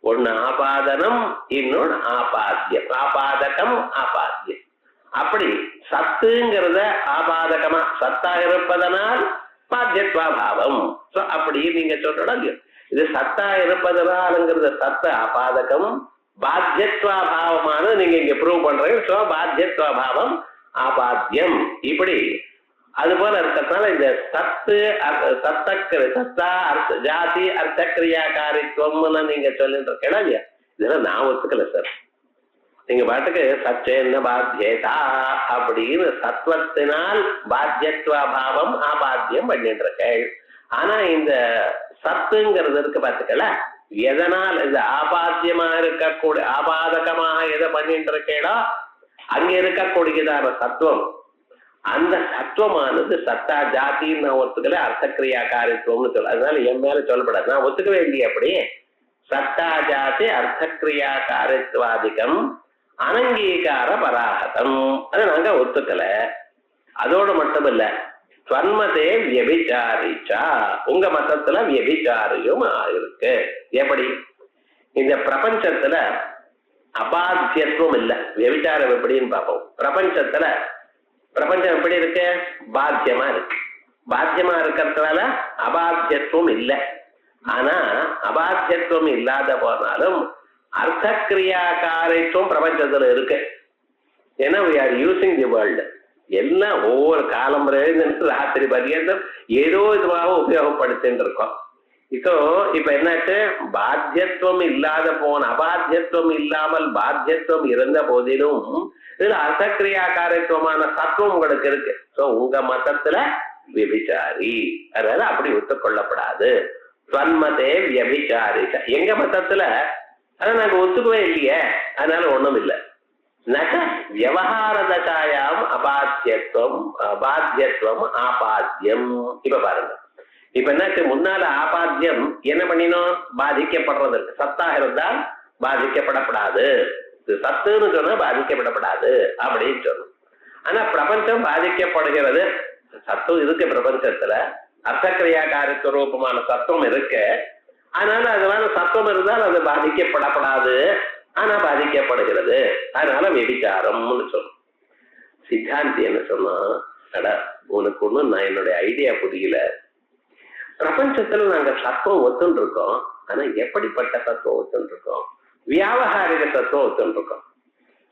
ஒன்னு ஆபாதனம், இன்னொன்னு ஆபாத்தியம். ஆபாதகம் ஆபாத்தியம். அப்படி சத்துங்கிறத ஆபாதகமா சத்தா இருப்பதனால் பாத்தியத்வா பாவம். சோ அப்படி நீங்க சொல்றோம், இது சத்தா இருப்பதனால்ங்கிறது சத்த ஆபாதகம், பாத்தியத்வா பாவமானது நீங்க இங்க ப்ரூவ் பண்றீங்க. சோ பாத்தியத்வா பாவம் ஆபாத்தியம். இப்படி அது போல இருக்கிறதுனால இந்த சத்து சத்தா அர்த்த ஜாதி அர்த்தக்கிரியாக்காரித்துவம்னு நீங்க சொல்லிட்டு இருக்கேன்னா இல்லையா, இதெல்லாம் நான் ஒத்துக்கல சார். நீங்க பாட்டுக்கு சச்சேன்ன பாத்தியதா அப்படின்னு சத்வத்தினால் பாத்தியத்வா பாவம் ஆபாத்தியம் பண்ணிட்டு இருக்கேன். ஆனா இந்த சத்துங்கிறது இருக்கு பாத்துக்கல, எதனால் இந்த ஆபாத்தியமா இருக்கக்கூடிய ஆபாதகமாக எதை பண்ணிட்டு இருக்கேடோ அங்க இருக்கக்கூடியதான சத்துவம், அந்த சத்துவமானது சத்தா ஜாத்தின்னு நான் ஒத்துக்கல, அர்த்தக்கிரியாக்காரித்துவம்னு சொல்ல. அதனால என் மேல சொல்லப்படாது, நான் ஒத்துக்கவே இல்லையே. அப்படி சத்தா ஜாதி அர்த்தக்கிரியாக்காரித்வாதிகம் அனங்கீகார பராஹதம், அதை நாங்க ஒத்துக்கல. அதோடு மட்டும் இல்ல, ஸ்வன்மதே வியபிச்சாரிச்சா, உங்க மதத்துல வியபிச்சாரியும் இருக்கு. எப்படி இந்த பிரபஞ்சத்துல அபாத்தியத்துவம் இல்ல, வியபிச்சாரம் எப்படின்னு பார்ப்போம். பிரபஞ்சம் எப்படி இருக்கு, பாத்தியமா இருக்கு. பாத்தியமா இருக்கிறதுனால அபாத்தியத்துவம் இல்லை. ஆனா அபாத்தியத்துவம் இல்லாத போனாலும் அர்த்த கிரியாகாரித்துவம் பிரபஞ்சத்துல இருக்கு. ஏன்னா we are using the world. எல்லாம் ஒவ்வொரு காலம்பரையிலிருந்து ராத்திரி பரியந்தம் ஏதோ இதுவாக உபயோகப்படுத்தின்னு இருக்கோம். இப்ப என்னாச்சு, பாத்தியத்துவம் இல்லாத போன அபாத்தியத்துவம் இல்லாமல் பாத்தியத்துவம் இருந்த போதிலும் இதுல அர்த்தக்கிரியாகாரத்துவமான சத்துவம் உங்களுக்கு இருக்கு. சோ உங்க மதத்துல விபிச்சாரி, அதாவது அப்படி ஒத்துக்கொள்ளப்படாது. ஸ்வன்மதே வியபிச்சாரி. எங்க மதத்துல அதை நாங்க ஒத்துக்கவே இல்லையே, அதனால ஒண்ணும் இல்லை. வியவஹார தசாயாம் அபாத்தியத்துவம் பாத்தியத்துவம் ஆபாத்தியம். இப்ப பாருங்க, இப்ப என்னாச்சு, முன்னால ஆபாத்தியம் என்ன பண்ணினோம், பாதிக்கப்படுறதற்கு சத்தாக இருந்தால் பாதிக்கப்படப்படாது, சத்துன்னு சொன்னா பாதிக்கப்படப்படாது அப்படின்னு சொன்னோம். ஆனா பிரபஞ்சம் பாதிக்கப்படுகிறது, சத்துவம் இருக்கு பிரபஞ்சத்துல, அர்த்தக்கிரியாகாரத்துவ ரூபமான சத்துவம் இருக்கு. அதனால அதனால சத்துவம் இருந்தால் அது பாதிக்கப்படப்படாது, ஆனா பாதிக்கப்படுகிறது, அதனால விபிச்சாரம்னு சொல்லும். சித்தாந்தி என்ன சொன்னா, அட உனக்கு ஒண்ணும் நான் என்னுடைய ஐடியா புரியல, பிரபஞ்சத்துல நாங்க சத்துவம் ஒத்துன்னு இருக்கோம், ஆனா எப்படிப்பட்ட தத்துவம் ஒத்துன்னு இருக்கோம், வியாவகாரிக தத்துவம் ஒத்துன்னு இருக்கோம்.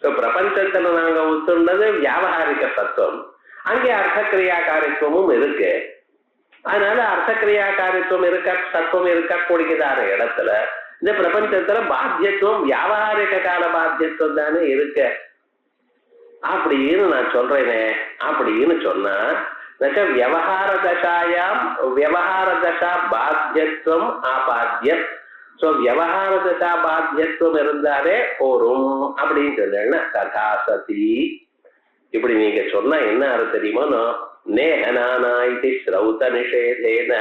சோ பிரபஞ்சத்துல நாங்க ஒத்துண்டது வியாவகாரிக தத்துவம், அங்கே அர்த்தக்கிரியாகாரித்துவமும் இருக்கு. அதனால அர்த்தக்கிரியாகாரித்துவம் இருக்க தத்துவம் இருக்கக்கூடியதான இடத்துல இந்த பிரபஞ்சத்துல பாத்தியத்துவம் வியாவகாரிக கால பாத்தியத்துவம் தானே இருக்கு அப்படின்னு நான் சொல்றேனே. அப்படின்னு சொன்னா வியவஹார தசாயாம் வியவஹார தசா பாத்தியத்துவம் ஆபாத்தியம். சோ வியவஹார தசா பாத்தியத்துவம் இருந்தாலே போரும் அப்படின்னு சொன்னா ததா சதி. இப்படி நீங்க சொன்னா என்ன அர்த்தம் தெரியுமோ, நேஹனானா இது ஸ்ரௌத நிஷேதேன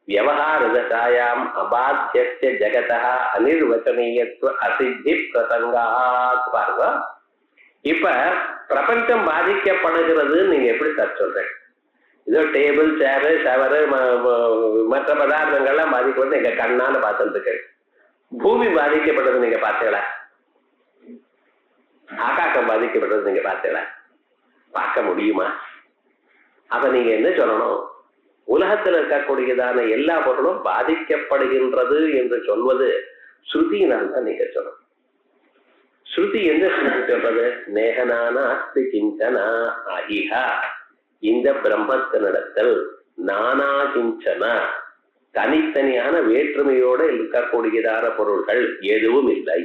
வியவஹார தசாயாம் அபாத்தியஸ்ய ஜகதः அனிர்வச்சனீயத்துவ அசித்தி பிரசங்காத். பாருங்க, இப்ப பிரபஞ்சம் பாதிக்கப்படுகிறது நீங்க எப்படி சார் சொல்றேன், இதோ டேபிள் சேரு ஷவரு மற்ற பதார்த்தங்கள்லாம் பாதிக்கப்பட்டு நீங்க கண்ணால பார்த்துட்டு இருக்கு. பூமி பாதிக்கப்பட்டது நீங்க பார்த்தீங்களா, ஆகாசம் பாதிக்கப்பட்டது நீங்க பார்த்தீங்களா, பார்க்க முடியுமா? அப்ப நீங்க என்ன சொல்லணும், உலகத்தில் இருக்கக்கூடியதான எல்லா பொருளும் பாதிக்கப்படுகின்றது என்று சொல்வது ஸ்ருதியினால் தான் நீங்க சொல்லணும். ஸ்ருதி எந்த ஸ்ருதி சொல்றது, நேகனான அஸ்தி கிஞ்சனா அஹிஹா, இந்த பிரம்மத்தினிடத்தில் நானா கிஞ்சனா தனித்தனியான வேற்றுமையோட இருக்கக்கூடியதான பொருள்கள் எதுவும் இல்லை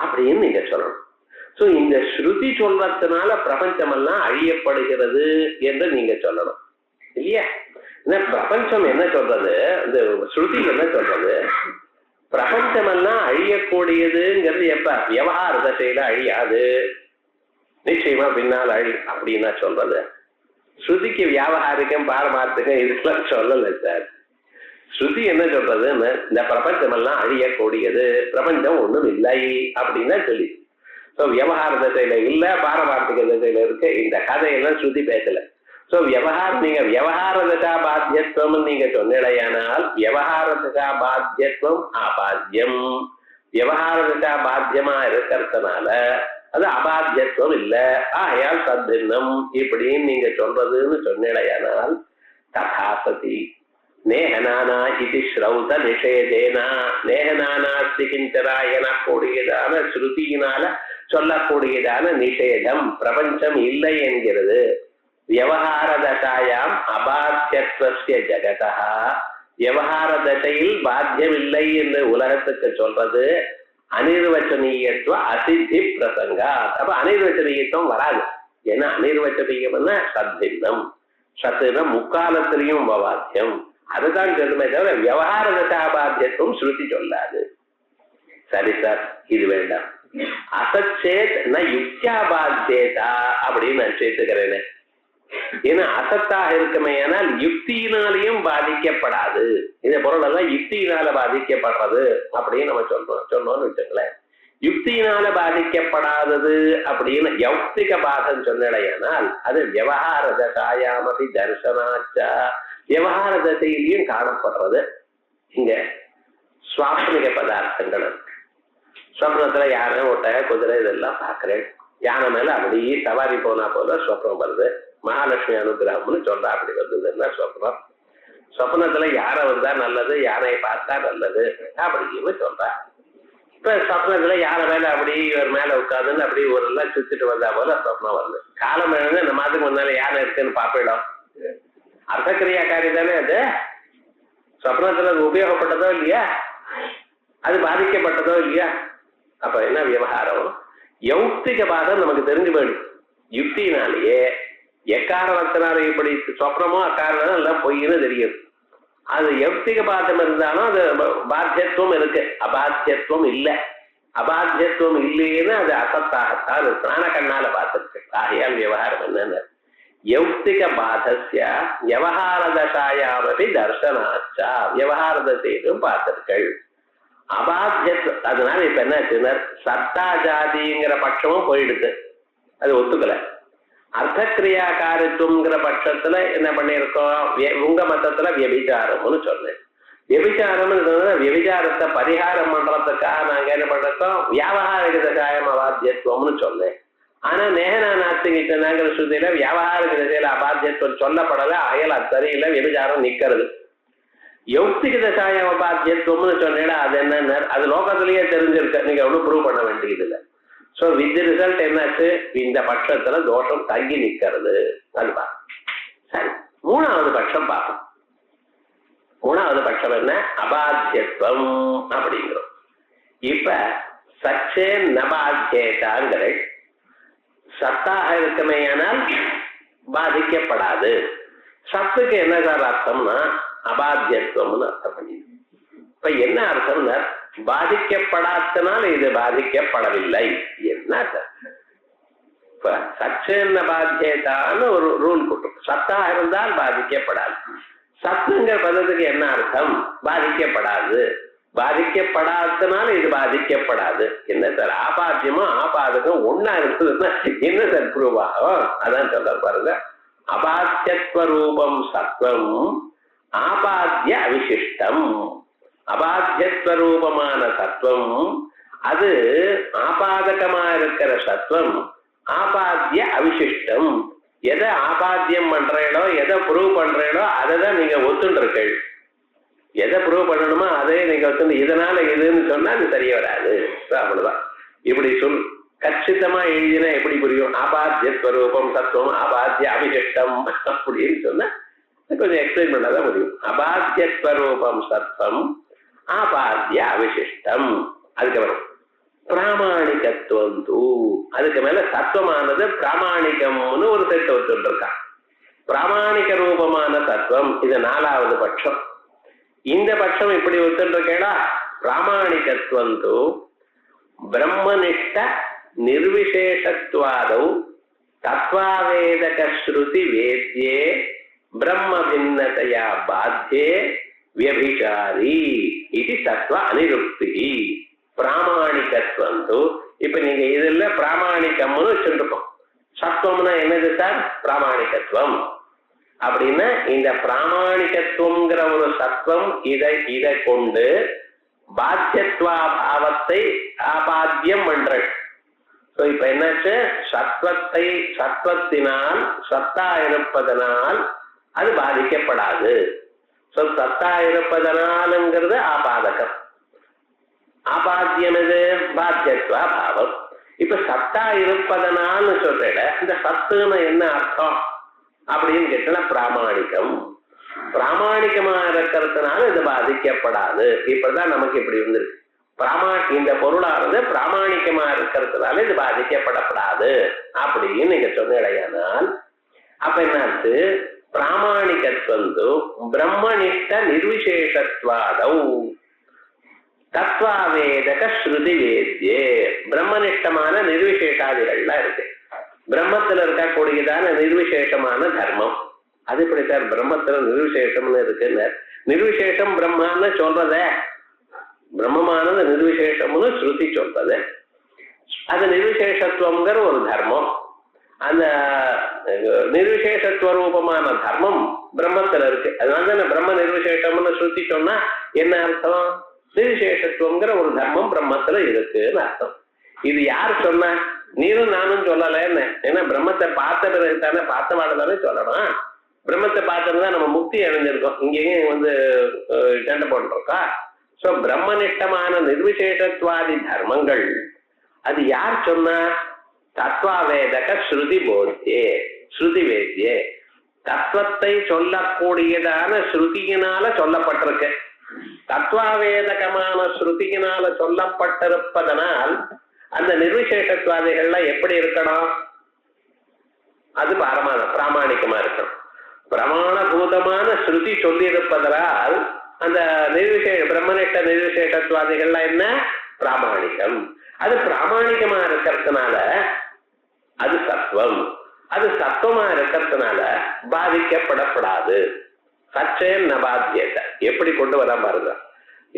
அப்படின்னு நீங்க சொல்லணும். சோ இந்த ஸ்ருதி சொல்றதுனால பிரபஞ்சம் எல்லாம் அழியப்படுகிறது என்று நீங்க சொல்லணும் இல்லையா? பிரபஞ்சம் என்ன சொல்றது, இந்த ஸ்ருதி என்ன சொல்றது, பிரபஞ்சம் எல்லாம் அழியக்கூடியதுங்கிறது எப்ப, வியவஹார தசையில அழியாது, நிச்சயமா பின்னால் அழி அப்படின்னா சொல்றது. ஸ்ருதிக்கு வியாவகாரிக்கம் பாரமார்த்திகம் இதெல்லாம் சொல்லல சார். ஸ்ருதி என்ன சொல்றதுன்னு, இந்த பிரபஞ்சம் எல்லாம் அழியக்கூடியது, பிரபஞ்சம் ஒண்ணும் இல்லை அப்படின்னா சொல்லி. சோ வியவஹார தசையில இல்ல, பாரமார்த்திக தசையில இருக்கு. இந்த கதையெல்லாம் ஸ்ருதி பேசல. சோ நீங்க வியவஹார தசா பாத்தியத்துவம் நீங்க சொன்னிடையானால் வியவஹார தசா பாத்தியத்துவம் ஆபாத்தியம். வியவஹார தசா பாத்தியமா இருக்கிறதுனால அது அபாத்தியத்துவம் இல்ல, ஆயால் சத்தின்னம் இப்படின்னு நீங்க சொல்றதுன்னு சொன்னிடையானால் ததாசதி நேஹனானா இது ஸ்ரௌத நிஷேதேனா நேஹனானாஸ்தி கிஞ்சனா எனக்கூடியதான ஸ்ருதியினால சொல்லக்கூடியதான நிஷேதம் பிரபஞ்சம் இல்லை என்கிறது. வியவஹார தசாயாம் அபாத்தியத்வஸ்ய ஜகதா, வியவஹார தசையில் பாத்தியம் இல்லை என்று உலகத்துக்கு சொல்றது அனிர்வச்சனீயத்துவ அசித்தி பிரசங்கா. அப்ப அனிர்வச்சனீயத்துவம் வராது. ஏன்னா அனிர்வச்சனீயம்னா சத்தின்னம், சத்துனா முக்காலத்திலையும் பாத்தியம், அதுதான் சொல்லுமே தவிர வியவஹார தசா பாத்தியத்துவம் ஸ்ருதி சொல்லாது. சரி சார், இது வேண்டாம். அசச்சேத் ந யுக்தியா பாத்தியதா அப்படின்னு நான் சேர்த்துக்கிறேன்னு. ஏன்னா அசத்தாக இருக்குமே, ஆனால் யுக்தியினாலையும் பாதிக்கப்படாது. இந்த பொருள் எல்லாம் யுக்தியினால பாதிக்கப்படுறது அப்படின்னு நம்ம சொன்னோம்னு வச்சுங்களேன். யுக்தியினால பாதிக்கப்படாதது அப்படின்னு யௌக்திக பாதம் சொன்னால் அது வியவஹார தசாயாமபி தர்சனாச்சா, வியவஹார தசையிலையும் காணப்படுறது. இங்க சுவாப்னிக பதார்த்தங்கள் இருக்கு. ஸ்வப்னத்துல யானை ஒட்டகை குதிரை இதெல்லாம் பாக்குறேன், யானை மேல அப்படியே சவாரி போனா போல ஸ்வப்னம் வருது, மகாலட்சுமி அனுகிரகம்னு சொல்றா, அப்படி வந்ததுன்னா ஸ்வப்னம். ஸ்வப்னத்துல யாரை வந்தா நல்லது, யானையை பார்த்தா நல்லது அப்படின்னு சொல்றா. இப்ப சொப்னத்துல யார மேல அப்படி இவர் மேல உட்காந்துன்னு அப்படி ஒரு எல்லாம் சுத்திட்டு வந்தா போல சொப்னம் வருது. காலம் எழுந்து இந்த மாதத்துக்கு முன்னால யாரை இருக்குன்னு பாப்பிடும். அர்த்தக்கிரியாக்காரி தானே அது. சொப்னத்துல அது உபயோகப்பட்டதோ இல்லையா, அது பாதிக்கப்பட்டதோ இல்லையா. அப்ப என்ன விவகாரம்? யௌக்திக பாதம் நமக்கு தெரிஞ்சு போயிடும். யுக்தினாலேயே எக்காரணத்தினால இப்படி சொப்னமோ அக்காரணம் எல்லாம் பொய்ன்னு தெரியுது. அது யௌக்திக பாதம் இருந்தாலும் அது பாத்தியத்துவம் இருக்கு, அபாத்தியத்துவம் இல்லை. அபாத்தியத்துவம் இல்லைன்னு அது அசத்தாகத்தான் பிராண கண்ணால பார்த்துருக்கு. ஆகையால் விவகாரம் என்னன்னு யௌக்திக பாதஸ்ய விவகார தசாயாமபி தர்சனாச்சா, விவகார தசையிலும் பார்த்திருக்கள். அபாத்தியத்து அதனால இப்ப என்ன சத்தா ஜாதிங்கிற பட்சமும் போயிடுது, அது ஒத்துக்கல. அர்த்தக்கிரியாக்காரித்துவங்கிற பட்சத்துல என்ன பண்ணிருக்கோம், உங்க மதத்துல வியபிச்சாரம்னு சொன்னேன். வியபிச்சாரம்னு வியபிச்சாரத்தை பரிகாரம் பண்றதுக்காக நாங்க என்ன பண்றோம், வியாபகாரிக தசாயம் அபாத்தியத்துவம்னு சொன்னேன். ஆனா நேகனா நாத்திகிட்டனாங்கிற ஸ்ருதியில வியாபகாரிக திசையில அபாத்தியத்துவம் சொல்லப்படல. அயல் அது சரியில்லை, வியபிச்சாரம் நிக்கிறது. யௌக்திக தசாயம் அபாத்தியத்துவம்னு சொன்னேன்னா அது என்னன்னு அது லோகத்திலேயே தெரிஞ்சிருக்கு, நீங்க ஒன்றும் ப்ரூவ் பண்ண வேண்டியது இல்லை. ஸோ வித் ரிசல்ட் என்னாச்சு, இந்த பட்சத்துல தோஷம் தங்கி நிக்கிறது. அதுதான் சரி. மூணாவது பட்சம் பார்ப்போம். மூணாவது பட்சம் என்ன, அபாத்தியத்துவம் அப்படிங்கிறோம். இப்ப சச்சே நபாத்தியேதாங்கிற சத்தாக இருக்குமேயானால் பாதிக்கப்படாது. சத்துக்கு என்ன சார் அர்த்தம்னா அபாத்தியத்துவம்னு அர்த்தம் பண்ணி. இப்ப என்ன அர்த்தம்னா பாதிக்கப்படாதனால இது பாதிக்கப்படவில்லை. என்ன இப்ப சச்சேன்ன பாத்தியதான்னு ஒரு ரூல் கொடுக்கும். சத்தாக இருந்தால் பாதிக்கப்படாது. சத்துங்கிற பதத்துக்கு என்ன அர்த்தம், பாதிக்கப்படாது. பாதிக்கப்படாதனால இது பாதிக்கப்படாது. என்ன சார் ஆபாத்தியமும் ஆபாதகம் ஒன்னா இருக்குதுன்னா என்ன சார் ப்ரூவ் ஆகும்? அதான் சொல்ல பாருங்க. அபாத்தியஸ்வரூபம் சத்வம் ஆபாத்திய அவிசிஷ்டம். அபாத்தியஸ்வரூபமான சத்வம் அது ஆபாதகமா இருக்கிற சத்வம் ஆபாத்திய அவிசிஷ்டம். எதை ஆபாத்தியம் பண்றீங்களோ எதை ப்ரூவ் பண்றீங்களோ அதை தான் நீங்க ஒத்துண்டிருக்கள். எதை ப்ரூவ் பண்ணணுமோ அதே நீங்க ஒத்துண்டு இதனால இதுன்னு சொன்னா அது சரிய வராது. அவ்வளவுதான். இப்படி சொல் கச்சிதமா எழுதினா எப்படி புரியும்? ஆபாத்தியஸ்வரூபம் சத்வம் ஆபாத்திய அவிசிஷ்டம் அப்படின்னு சொன்னா கொஞ்சம் எக்ஸ்பிளைன் பண்ணாதான் முடியும். அபாத்தியஸ்வரூபம் சத்வம் ஆபாத்திய அவிசிஷ்டம். அதுக்கப்புறம் பிராமணிகத்துவம் தூ, அதுக்கு மேல சத்துவமானது பிராமணிகம்னு ஒரு செட் ஒத்துட்டு இருக்கான். பிராமணிக ரூபமான தத்துவம் இது நாலாவது பட்சம். இந்த பட்சம் இப்படி ஒத்துட்டு இருக்கேடா, பிராமணிகத்துவம் தூ பிரம்மனிஷ்ட நிர்விசேஷத்வாதௌ தத்வாவேதக ஸ்ருதி வேத்யே பிரம்ம பின்னதயா பாத்தியே வியபிசாரி இது தத்துவ அனிருக்தி. பிராமணிகத்துவம் இப்ப நீங்க இதுல பிராமணிகம்னு வச்சுருக்கோம். சத்துவம்னா என்னது சார்? பிராமணிகத்துவம். அப்படின்னா இந்த பிராமணிகத்துவங்கிற ஒரு சத்துவம் இதை கொண்டு பாத்தியத்வாபாவத்தை ஆபாத்தியம் பண்றேன். இப்ப என்னாச்சு, சத்வத்தினால் சத்தா இருப்பதனால் அது பாதிக்கப்படாது. சத்தா இருப்பதனாலுங்கிறது ஆபாதகம். ஆபாத்தியம் இது பாத்தியத்வா பாவம். இப்ப சத்தா இருப்பதனால்னு சொல்ற இந்த சத்துன்னு என்ன அர்த்தம் அப்படின்னு கேட்டா பிராமணிகம். பிராமணிகமா இருக்கிறதுனால இது பாதிக்கப்படாது. இப்பதான் நமக்கு இப்படி வந்துருக்கு. இந்த பொருளானது பிராமணிகமா இருக்கிறதுனால இது பாதிக்கப்படப்படாது அப்படின்னு நீங்க சொன்னால் அப்ப என்னாச்சு, பிராமணிகத்துவம் பிரம்மனிஷ்ட நிர்விசேஷத்வாதௌ தத்வாவேதக ஸ்ருதி வேத்யே. பிரம்மனிஷ்டமான நிர்விசேஷாதிகள்லாம் இருக்கு. பிரம்மத்துல இருக்கக்கூடியதான நிர்விசேஷமான தர்மம். அது எப்படி சார் பிரம்மத்துல நிர்விசேஷம்னு இருக்குன்னு? நிர்விசேஷம் பிரம்மான்னு சொல்றத, பிரம்மமானது நிர்விசேஷம்னு ஸ்ருதி சொல்றது. அது நிர்விசேஷத்துவங்கிற ஒரு தர்மம். அந்த நிர்விசேஷத்துவரூபமான தர்மம் பிரம்மத்துல இருக்கு. அதனால பிரம்ம நிர்விசேஷம்னு ஸ்ருதி சொன்னா என்ன அர்த்தம்? நிர்விசேஷத்துவங்கிற ஒரு தர்மம் பிரம்மத்துல இருக்குன்னு அர்த்தம். இது யார் சொன்ன? நீரும் நானும் சொல்லலன்னு. ஏன்னா பிரம்மத்தை பார்த்த பிறகு தானே, பார்த்த வாழதானே சொல்லணும். பிரம்மத்தை பார்த்ததுதான் நம்ம முக்தி அடைஞ்சிருக்கோம். இங்கேயும் சண்டை போட்டுருக்கா. சோ பிரம்மனிஷ்டமான நிர்விசேஷத்வாதி தர்மங்கள் அது யார் சொன்னா? தத்வாவேதக ஸ்ருதி போத்தியே, ஸ்ருதி வேத்தியே, தத்துவத்தை சொல்லக்கூடியதான ஸ்ருதியினால சொல்லப்பட்டிருக்கு. தத்வாவேதகமான ஸ்ருதியினால சொல்லப்பட்டிருப்பதனால் அந்த நிர்விசேஷத்வாதிகள்லாம் எப்படி இருக்கணும்? அது பிராமணிகமா இருக்கணும். பிரமாணபூதமான ஸ்ருதி சொல்லி இருப்பதால் அந்த பிரம்மனிஷ்ட நிர்விசேஷத்வாதிகள்லாம் என்ன? பிராமணிகம். அது பிராமணிகமா இருக்கிறதுனால அது சத்துவம். அது சத்துவமா இருக்கிறதுனால பாதிக்கப்படப்படாது. சச்சேன் நபாத்தியத்தை எப்படி கொண்டு வர பாருங்க.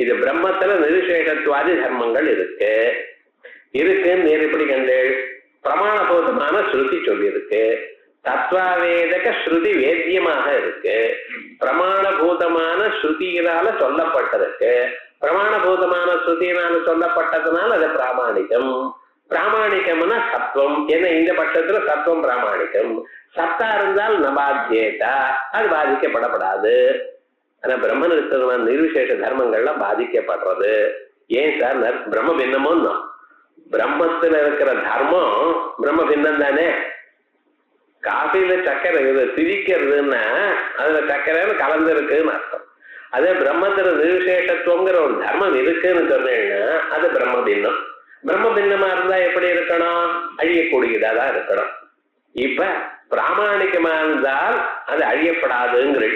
இது பிரம்மத்துல நிர்விசேஷத்வாதி தர்மங்கள் இருக்குன்னு நீர் எப்படி கண்டு? பிரமாணபூதமான ஸ்ருதி சொல்லி இருக்கு. தத்வாவேதக ஸ்ருதி வேத்தியமாக இருக்கு. பிரமாணபூதமான ஸ்ருதியினால சொல்லப்பட்டிருக்கு. பிரமாணபூதமான ஸ்ருதியினால சொல்லப்பட்டதுனால அது பிராமணிகம். பிராமணிகம்னா சத்துவம். ஏன்னா இந்த பட்சத்துல சத்துவம் பிராமணிகம். சத்தா இருந்தால் நபாத்தியேதா, அது பாதிக்கப்படப்படாது. ஆனா பிரம்மனிஷ்டமான நிர்விசேஷ தர்மங்கள்லாம் பாதிக்கப்படுறது. ஏன் சார்? பிரம்ம பின்னமோ? பிரம்மத்துல இருக்கிற தர்மம் பிரம்ம பின்னம் தானே. காஃபில சக்கரை திரிக்கிறதுன்னா அதுல சக்கரைன்னு கலந்து இருக்குன்னு அர்த்தம். அதே பிரம்மத்துல நிர்விசேஷத்துவங்கிற ஒரு தர்மம் இருக்குன்னு சொன்னேன்னா அது பிரம்ம பின்னம். பிரம்ம பின்னமா இருந்தா எப்படி இருக்கணும்? அழியக்கூடியதாதான் இருக்கணும். இப்ப பிராமணிகமா இருந்தால் அது அழியப்படாதுங்கிற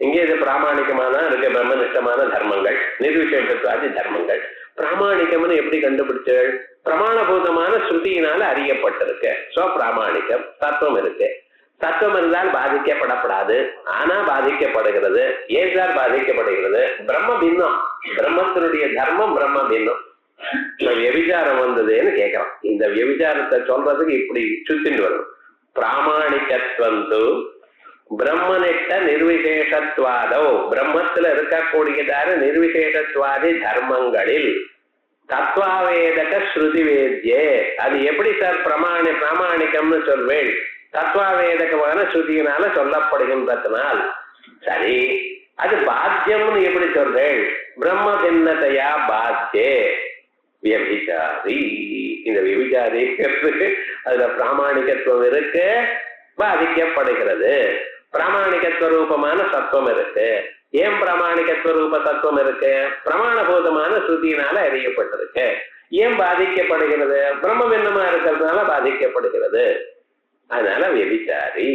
இங்கே இது பிராமணிகமாதான் இருக்கு. பிரம்மனிஷ்டமான தர்மங்கள், நிர்விசேஷத்வாதி தர்மங்கள் பிராமணிகம்னு எப்படி கண்டுபிடிச்சு? பிரமாணபூதமான ஸ்ருதியினால அறியப்பட்டிருக்கு. சோ பிராமணிகம். தத்துவம் இருக்கு. தத்துவம் இருந்தால் பாதிக்கப்படப்படாது. ஆனா பாதிக்கப்படுகிறது. ஏன் சார் பாதிக்கப்படுகிறது? பிரம்ம பின்னம். பிரம்மத்தினுடைய தர்மம் பிரம்ம பின்னம். வியபிச்சாரம் வந்ததுன்னு கேட்கலாம். இந்த வியபிச்சாரத்தை சொல்றதுக்கு இப்படி சுத்தின்னு வரும். பிராமணிகத்வந்து பிரம்மனிஷ்ட நிர்விசேஷத்வாதோ, பிரம்மத்துல இருக்கக்கூடியதான நிர்விசேஷத்வாதி தர்மங்களில் தத்வாவேதக ஸ்ருதி வேத்தியே. அது எப்படி சார் பிராமணிகம்னு சொல்வேன்? தத்வாவேதகமான ஸ்ருதியினால சொல்லப்படுகின்றதுனால். சரி, அது பாத்தியம்னு எப்படி சொல்றேன்? பிரம்ம பின்னதையா பாத்தியே வியபிச்சாரி. இந்த வியபிச்சாரிங்கிறது அதுல பிராமணிகத்துவம் இருக்கு, பாதிக்கப்படுகிறது. பிராமணிகத்வரூபமான சத்துவம் இருக்கு. ஏன் பிராமணிகத்வரூப தத்துவம் இருக்கு? பிரமாணபூதமான ஸ்ருதியினால அறியப்பட்டிருக்கு. ஏன் பாதிக்கப்படுகிறது? பிரம்ம பின்னமா இருக்கிறதுனால பாதிக்கப்படுகிறது. அதனால வியபிச்சாரி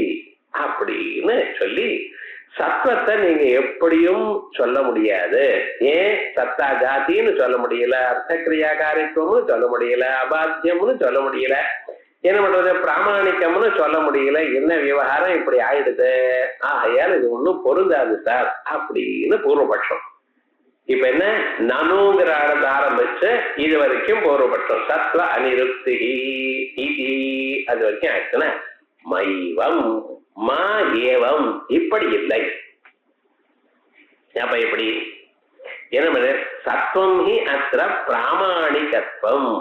அப்படின்னு சொல்லி சத்வத்தை நீங்க எப்படியும் சொல்ல முடியாது. ஏன்? சத்தா ஜாத்தின்னு சொல்ல முடியல, அர்த்தக்கிரியாகாரித்துவம்னு சொல்ல முடியல, அபாத்தியம்னு சொல்ல முடியல. என்ன பண்றது? பிராமணிக்கம்னு சொல்ல முடியல. என்ன விவகாரம் இப்படி ஆயிடுது? ஆகையால் இது ஒன்றும் பொருந்தாது சார் அப்படின்னு பூர்வபட்சம். இப்ப என்ன? நனுங்கிற ஆரம்பிச்சு இது வரைக்கும் பூர்வபட்சம். சத்வ அனிருப்தி அது வரைக்கும் ஆச்சுன்னா மைவம் மா ஏவம் இப்படி இல்லை. அப்ப எப்படி? என்ன? சத்வம் ஹி அத்திர பிராமணிகத்துவம்.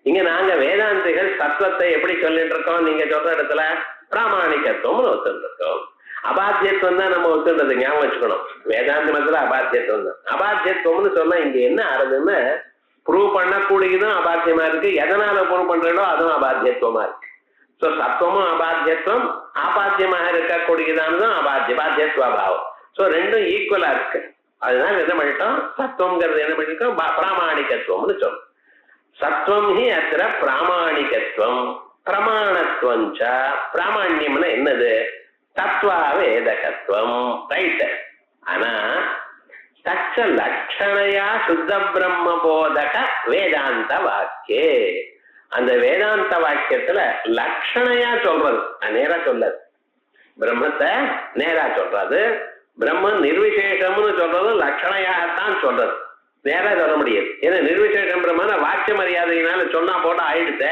இங்க நாங்க வேதாந்திகள் சத்வத்தை எப்படி சொல்லிட்டு இருக்கோம்? நீங்க சொல்ற இடத்துல பிராமணிகத்துவம்னு ஒத்துட்டு இருக்கோம். அபாத்தியத்துவம் தான் நம்ம ஒத்துன்றது ஞாபகம் வச்சுக்கணும். வேதாந்த மதத்துல அபாத்தியத்துவம் தான். அபாத்தியத்துவம்னு சொன்னா இங்க என்ன ஆறுதுன்னு ப்ரூவ் பண்ணக்கூடியதும் அபாத்தியமா இருக்கு. எதனால ப்ரூவ் பண்றதோ அதுவும் அபாத்தியத்துவமா இருக்கு. சோ சத்துவமும் அபாத்தியத்துவம், ஆபாத்தியமாக இருக்கக்கூடியதானதும் பாத்தியத்துவபாவம். சோ ரெண்டும் ஈக்குவலா இருக்கு. அதனால என்ன பண்ணிட்டோம்? சத்துவம்ங்கிறது என்ன பண்ணிட்டோம்? பிராமணிகத்துவம்னு சொல்லும். சத்வம் ஹி அத்திர பிராமணிகத்துவம் பிரமாணத்துவம். பிராமணியம்னா என்னது? தத்வாவேதகத்துவம். ரைட். ஆனா தச்ச லட்சணையா சுத்த பிரம்ம போதக வேதாந்த வாக்கியே. அந்த வேதாந்த வாக்கியத்துல லட்சணையா சொல்றது, நேரா சொல்லது. பிரம்மத்தை நேரா சொல்றது. பிரம்மன் நிர்விசேஷம்னு சொல்றது லட்சணையாகத்தான் சொல்றது. நேரா சொல்ல முடியாது. ஏன்னா நிர்விசேஷம் பிரம்மன வாக்கிய மரியாதையினால சொன்னா போட ஆயிடுத்த.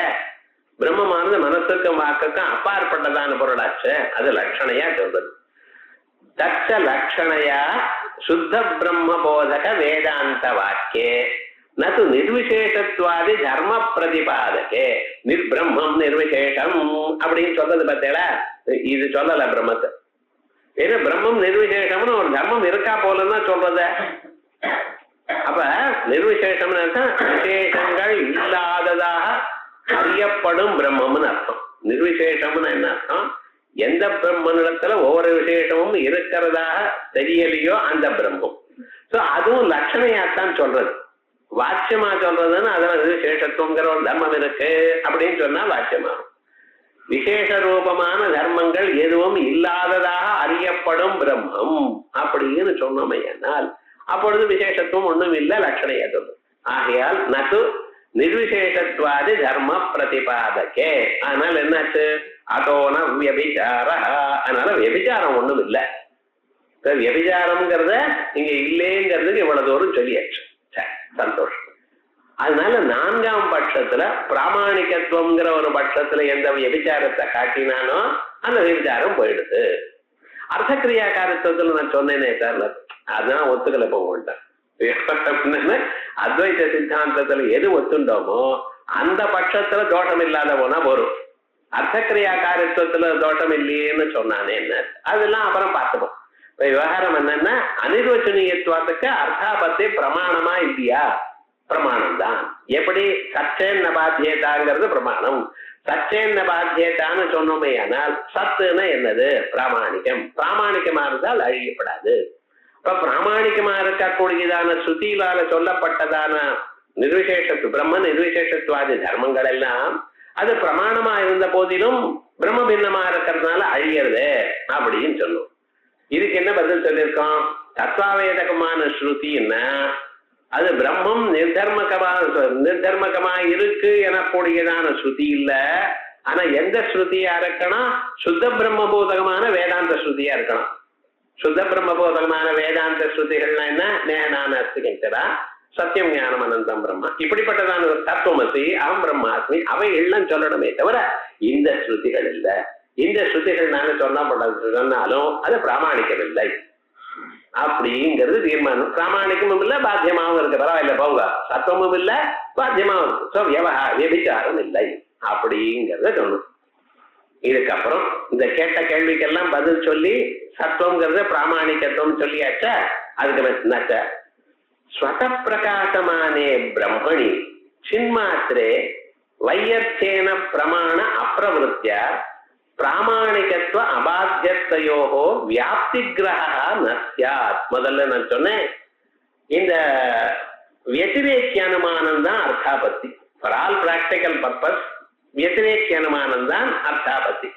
பிரம்மமானது மனசுக்கும் வாக்குக்கும் அப்பாற்பட்டதான பொருளாச்சு. அது லட்சணையா சொல்றது. தச்ச லட்சணையா சுத்த பிரம்ம போதக வேதாந்த வாக்கியே நது நிர்விசேஷத்வாதி தர்ம பிரதிபாதகே. நிர்பிரம்மம் நிர்விசேஷம் அப்படின்னு சொல்றது பார்த்தேடா, இது சொல்லல பிரம்மத்தை. ஏன்னா பிரம்மம் நிர்விசேஷம்னு ஒரு தர்மம் இருக்கா போலன்னா சொல்றத. அப்ப நிர்விசேஷம்னு அர்த்தம் விசேஷங்கள் இல்லாததாக அறியப்படும் பிரம்மம்னு அர்த்தம். நிர்விசேஷம்னு என்ன அர்த்தம்? எந்த பிரம்மனிடத்துல ஒவ்வொரு விசேஷமும் இருக்கிறதாக தெரியலையோ அந்த பிரம்மம். சோ அதுவும் லட்சணையாத்தான் சொல்றது. வாட்சியமா சொல்றதுன்னு அதுல நிர்விசேஷத்துவங்கிற ஒரு தர்மம் இருக்கு அப்படின்னு சொன்னா வாட்சியமாகும். விசேஷ ரூபமான தர்மங்கள் எதுவும் இல்லாததாக அறியப்படும் பிரம்மம் அப்படின்னு சொன்னோம். ஏனால் அப்பொழுது விசேஷத்துவம் ஒண்ணும் இல்லை, லட்சணையா சொல்லும். ஆகையால் நது நிர்விசேஷத்வாதி தர்ம பிரதிபாதகே. அதனால என்னாச்சு? அதோன வியபிச்சார. அதனால வியபிச்சாரம் ஒண்ணும் இல்லை. வியபிச்சாரம்ங்கிறத இங்க இல்லைங்கிறதுக்கு இவ்வளவு தூரம் சொல்லியாச்சு. சந்தோஷம். அதனால நான்காம் பட்சத்துல பிராமணிகத்துவம்ங்கிற ஒரு பட்சத்துல எந்த வியபிச்சாரத்தை காட்டினானோ அந்த வியபிச்சாரம் போயிடுது. அர்த்தக்கிரியாக்காரத்துவத்துல நான் சொன்னேனே சார், அதான் ஒத்துக்கல போக. அத்வைத சித்தாந்தத்துல எது ஒத்துண்டோமோ அந்த பட்சத்துல தோஷம் இல்லாத போனா வரும். அர்த்தக்கிரியாக்காரத்துவத்துல தோஷம் இல்லையேன்னு சொன்னானே என்ன, அதெல்லாம் அப்புறம் பார்த்துப்போம். இப்ப விவகாரம் என்னன்னா அனிர்வச்சனீயத்துவத்துக்கு அர்த்தாபத்தி பிரமாணமா இல்லையா? பிரமாணம் தான். எப்படி சச்சேன்ன பாத்தியதாங்கிறது பிரமாணம். சச்சேன்ன பாத்தியதான்னு சொன்னோமே ஆனால் சத்துன்னா என்னது? பிராமாணிக்கம். பிராமாணிக்கமா இருந்தால் அழியப்படாது. இப்ப பிராமாணிக்கமா இருக்கக்கூடியதான ஸ்ருதியிலால சொல்லப்பட்டதான நிர்விசேஷத்து பிரம்ம நிர்விசேஷத்துவாதி தர்மங்கள் எல்லாம் அது பிரமாணமா இருந்த போதிலும் பிரம்ம பின்னமா இருக்கிறதுனால அழியறது அப்படின்னு சொல்லுவோம். இதுக்கு என்ன பதில் சொல்லியிருக்கோம்? தத்வாவேதகமான ஸ்ருதின்னா அது பிரம்மம் நிர்தர்மகமா இருக்கு எனக்கூடியதான ஸ்ருதி இல்ல. ஆனா எந்த ஸ்ருதியா இருக்கணும்? சுத்த பிரம்மபூதகமான வேதாந்த ஸ்ருதியா இருக்கணும். சுத்த பிரம்மபோதகமான வேதாந்த ஸ்ருதிகள்னா என்ன? நேனானஸ்திகா சத்தியம் ஞானம் அனந்தம் பிரம்மா, இப்படிப்பட்டதான ஒரு தத்துவமசி அகம் பிரம்மாஸ்மி அவைகள்லாம் சொல்லணுமே தவிர இந்த ஸ்ருதிகள் இல்ல. இந்த ஸ்ருதிகள் நாங்க சொன்னாலும் அது பிராமணிக்கமில்லை அப்படிங்கிறது தீர்மானம். பிராமணிக்கமும் இல்ல, பாத்தியமாவும் இருக்கு. பரவாயில்ல போங்க, சத்துவமும் இல்ல, பாத்தியமாவும் இருக்கு. வியபிச்சாரம் இல்லை அப்படிங்கிறத சொல்லணும். இதுக்கப்புறம் இந்த கேட்ட கேள்விக்கெல்லாம் பதில் சொல்லி சத்துவங்கிறத பிராமணிகத்துவம் சொல்லியாச்சா? அதுக்கு என்னாச்ச? ஸ்வத பிரகாசமானே பிரம்மணி சின்மாத்திரே வையர்த்தேன பிரமாண அப்பிரவருத்திய பிராமணிகத்துவ அபாத்தியத்தையோகோ வியாப்தி கிரகா நஸ்யாத். முதல்ல நான் சொன்னேன், இந்த வத்திரேக்கிய அனுமானம் தான் அர்த்தாபத்தி. ஃபார் ஆல் பிராக்டிக்கல் பர்பஸ் வத்திரேக்கிய அனுமானம் தான் அர்த்தாபத்தி.